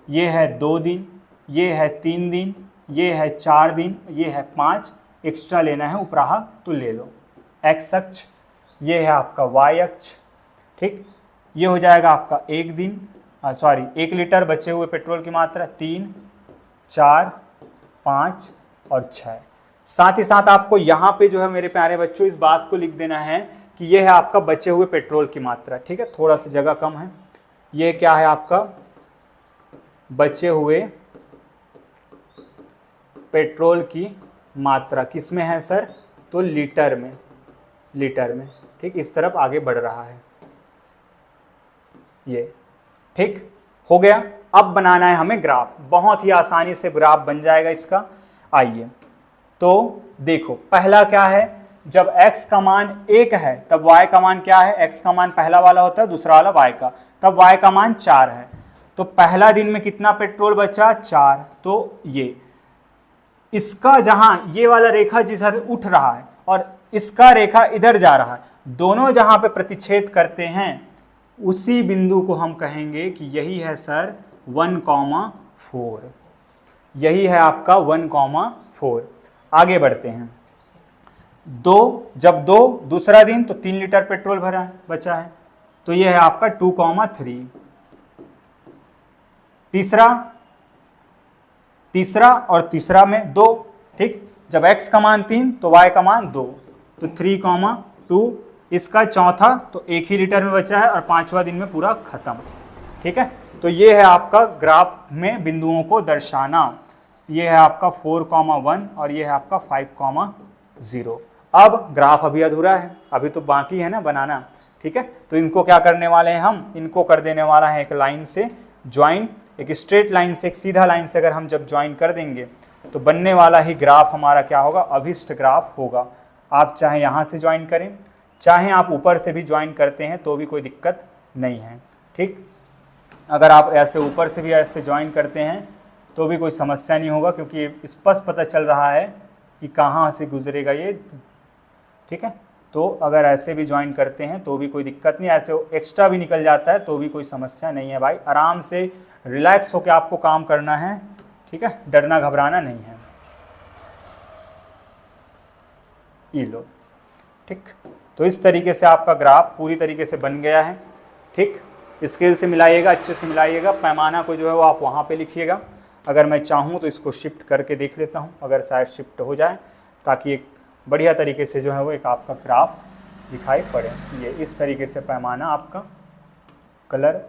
ये है 2 दिन, ये है 3 दिन, ये है 4 दिन, ये है 5, एक्स्ट्रा लेना है उपराहा तो ले लो। x अक्ष, ये है आपका y अक्ष, ठीक। ये हो जाएगा आपका 1 दिन, 1 लीटर बचे हुए पेट्रोल की मात्रा, 3, 4, 5 और 6। साथ ही साथ आपको यहाँ पे जो है मेरे प्यारे बच्चों इस बात को लिख देना है कि ये है आपका बचे हुए पेट्रोल की मात्रा, ठीक है। थोड़ा सा जगह कम है, ये क्या है आपका बचे हुए पेट्रोल की मात्रा, किस में है सर? तो लीटर में, लीटर में, ठीक। इस तरफ आगे बढ़ रहा है ये, ठीक हो गया। अब बनाना है हमें ग्राफ, बहुत ही आसानी से ग्राफ बन जाएगा इसका। आइए तो देखो, पहला क्या है, जब x का मान 1 है तब y का मान क्या है? x का मान पहला वाला होता है, दूसरा वाला y का, तब y का मान 4 है। तो पहला दिन में कितना पेट्रोल बचा? 4। तो ये इसका जहां ये वाला रेखा जिधर उठ रहा है और इसका रेखा इधर जा रहा है, दोनों जहां पे प्रतिच्छेद करते हैं उसी बिंदु को हम कहेंगे कि यही है सर 1,4, यही है आपका 1,4। आगे बढ़ते हैं, 2, जब 2 दूसरा दिन तो 3 लीटर पेट्रोल भरा है, बचा है, तो ये है आपका 2,3। तीसरा और तीसरा में 2, ठीक। जब x का मान 3 तो y का मान 2, तो 3,2। इसका चौथा तो 1 ही लीटर में बचा है और 5वां दिन में पूरा खत्म, ठीक है। तो ये है आपका ग्राफ में बिंदुओं को दर्शाना, ये है आपका 4,1 और ये है आपका 5,0। अब ग्राफ अभी अधूरा है, अभी तो बाकी है ना बनाना, ठीक है। तो इनको क्या करने वाले हैं हम? इनको कर देने वाला है एक लाइन से ज्वाइन, एक स्ट्रेट लाइन से, एक सीधा लाइन से अगर हम जब ज्वाइन कर देंगे तो बनने वाला ही ग्राफ हमारा क्या होगा? अभिष्ट ग्राफ होगा। आप चाहे यहाँ से ज्वाइन करें, चाहे आप ऊपर से भी ज्वाइन करते हैं तो भी कोई दिक्कत नहीं है, ठीक। अगर आप ऐसे ऊपर से भी ऐसे ज्वाइन करते हैं तो भी कोई समस्या नहीं होगा, क्योंकि स्पष्ट पता चल रहा है कि कहाँ से गुजरेगा ये, ठीक है। तो अगर ऐसे भी ज्वाइन करते हैं तो भी कोई दिक्कत नहीं, ऐसे एक्स्ट्रा भी निकल जाता है तो भी कोई समस्या नहीं है भाई। आराम से रिलैक्स होकर आपको काम करना है, ठीक है, डरना घबराना नहीं है। ये लो, ठीक। तो इस तरीके से आपका ग्राफ पूरी तरीके से बन गया है, ठीक। स्केल से मिलाइएगा, अच्छे से मिलाइएगा, पैमाना को जो है वो आप वहाँ पे लिखिएगा। अगर मैं चाहूँ तो इसको शिफ्ट करके देख लेता हूँ, अगर शायद शिफ्ट हो जाए, ताकि एक बढ़िया तरीके से जो है वो एक आपका ग्राफ दिखाई पड़े। ये इस तरीके से पैमाना आपका कलर,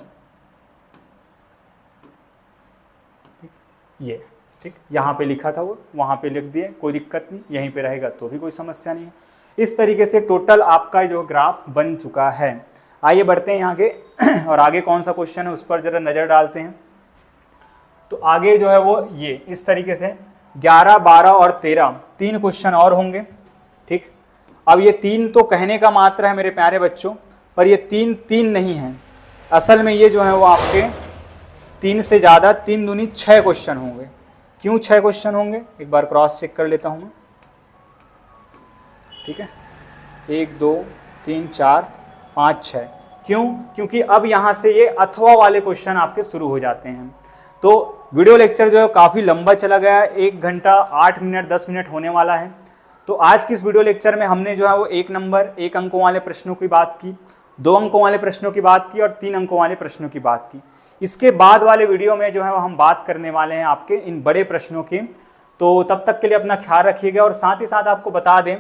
ये ठीक, यहाँ पे लिखा था वो वहाँ पे लिख दिए, कोई दिक्कत नहीं, यहीं पे रहेगा तो भी कोई समस्या नहीं है। इस तरीके से टोटल आपका जो ग्राफ बन चुका है। आइए बढ़ते हैं आगे और आगे कौन सा क्वेश्चन है उस पर जरा नज़र डालते हैं। तो आगे जो है वो ये इस तरीके से 11, 12 और 13 तीन क्वेश्चन और होंगे। ठीक, अब ये तीन तो कहने का मात्र है मेरे प्यारे बच्चों, पर ये तीन नहीं है, असल में ये जो है वो आपके 3 से ज़्यादा, 3 दूनी 6 क्वेश्चन होंगे। क्यों 6 क्वेश्चन होंगे, एक बार क्रॉस चेक कर लेता हूँ मैं। ठीक है, 1 2 3 4 5 6। क्यों? क्योंकि अब यहाँ से ये अथवा वाले क्वेश्चन आपके शुरू हो जाते हैं। तो वीडियो लेक्चर जो है काफ़ी लंबा चला गया, 1 घंटा 8 मिनट 10 मिनट होने वाला है। तो आज की इस वीडियो लेक्चर में हमने जो है वो 1 नंबर 1 अंकों वाले प्रश्नों की बात की, 2 अंकों वाले प्रश्नों की बात की और 3 अंकों वाले प्रश्नों की बात की। इसके बाद वाले वीडियो में जो है वो हम बात करने वाले हैं आपके इन बड़े प्रश्नों की। तो तब तक के लिए अपना ख्याल रखिएगा, और साथ ही साथ आपको बता दें,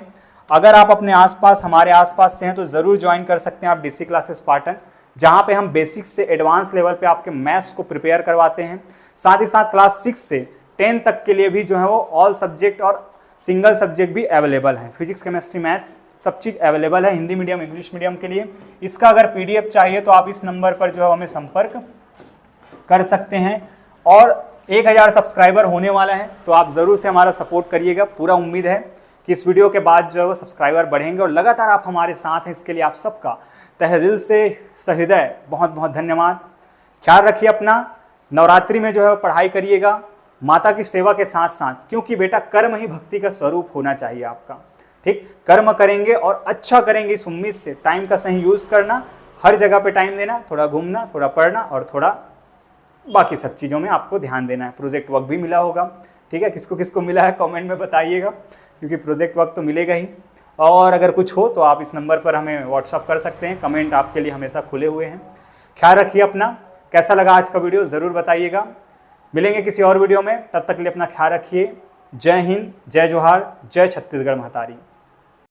अगर आप अपने आसपास हमारे आसपास से हैं तो ज़रूर ज्वाइन कर सकते हैं आप DC क्लासेस स्पार्टन, जहाँ पे हम बेसिक से एडवांस लेवल पे आपके मैथ्स को प्रिपेयर करवाते हैं। साथ ही साथ क्लास 6 से 10 तक के लिए भी जो है वो ऑल सब्जेक्ट और सिंगल सब्जेक्ट भी अवेलेबल है, फिजिक्स केमिस्ट्री मैथ्स सब चीज़ अवेलेबल है, हिंदी मीडियम इंग्लिश मीडियम के लिए। इसका अगर PDF चाहिए तो आप इस नंबर पर जो है हमें संपर्क कर सकते हैं। और 1000 सब्सक्राइबर होने वाला है, तो आप ज़रूर से हमारा सपोर्ट करिएगा। पूरा उम्मीद है कि इस वीडियो के बाद जो है वो सब्सक्राइबर बढ़ेंगे, और लगातार आप हमारे साथ हैं, इसके लिए आप सबका तहे दिल से सहृदय बहुत बहुत धन्यवाद। ख्याल रखिए अपना, नवरात्रि में जो है पढ़ाई करिएगा माता की सेवा के साथ साथ, क्योंकि बेटा कर्म ही भक्ति का स्वरूप होना चाहिए आपका। ठीक, कर्म करेंगे और अच्छा करेंगे इस उम्मीद से, टाइम का सही यूज़ करना, हर जगह पे टाइम देना, थोड़ा घूमना, थोड़ा पढ़ना और थोड़ा बाकी सब चीज़ों में आपको ध्यान देना है। प्रोजेक्ट वर्क भी मिला होगा, ठीक है, किसको किसको मिला है कमेंट में बताइएगा, क्योंकि प्रोजेक्ट वर्क तो मिलेगा ही। और अगर कुछ हो तो आप इस नंबर पर हमें व्हाट्सअप कर सकते हैं, कमेंट आपके लिए हमेशा खुले हुए हैं। ख्याल रखिए अपना, कैसा लगा आज का वीडियो ज़रूर बताइएगा। मिलेंगे किसी और वीडियो में, तब तक के लिए अपना ख्याल रखिए। जय हिंद, जय जोहार, जय छत्तीसगढ़ महतारी।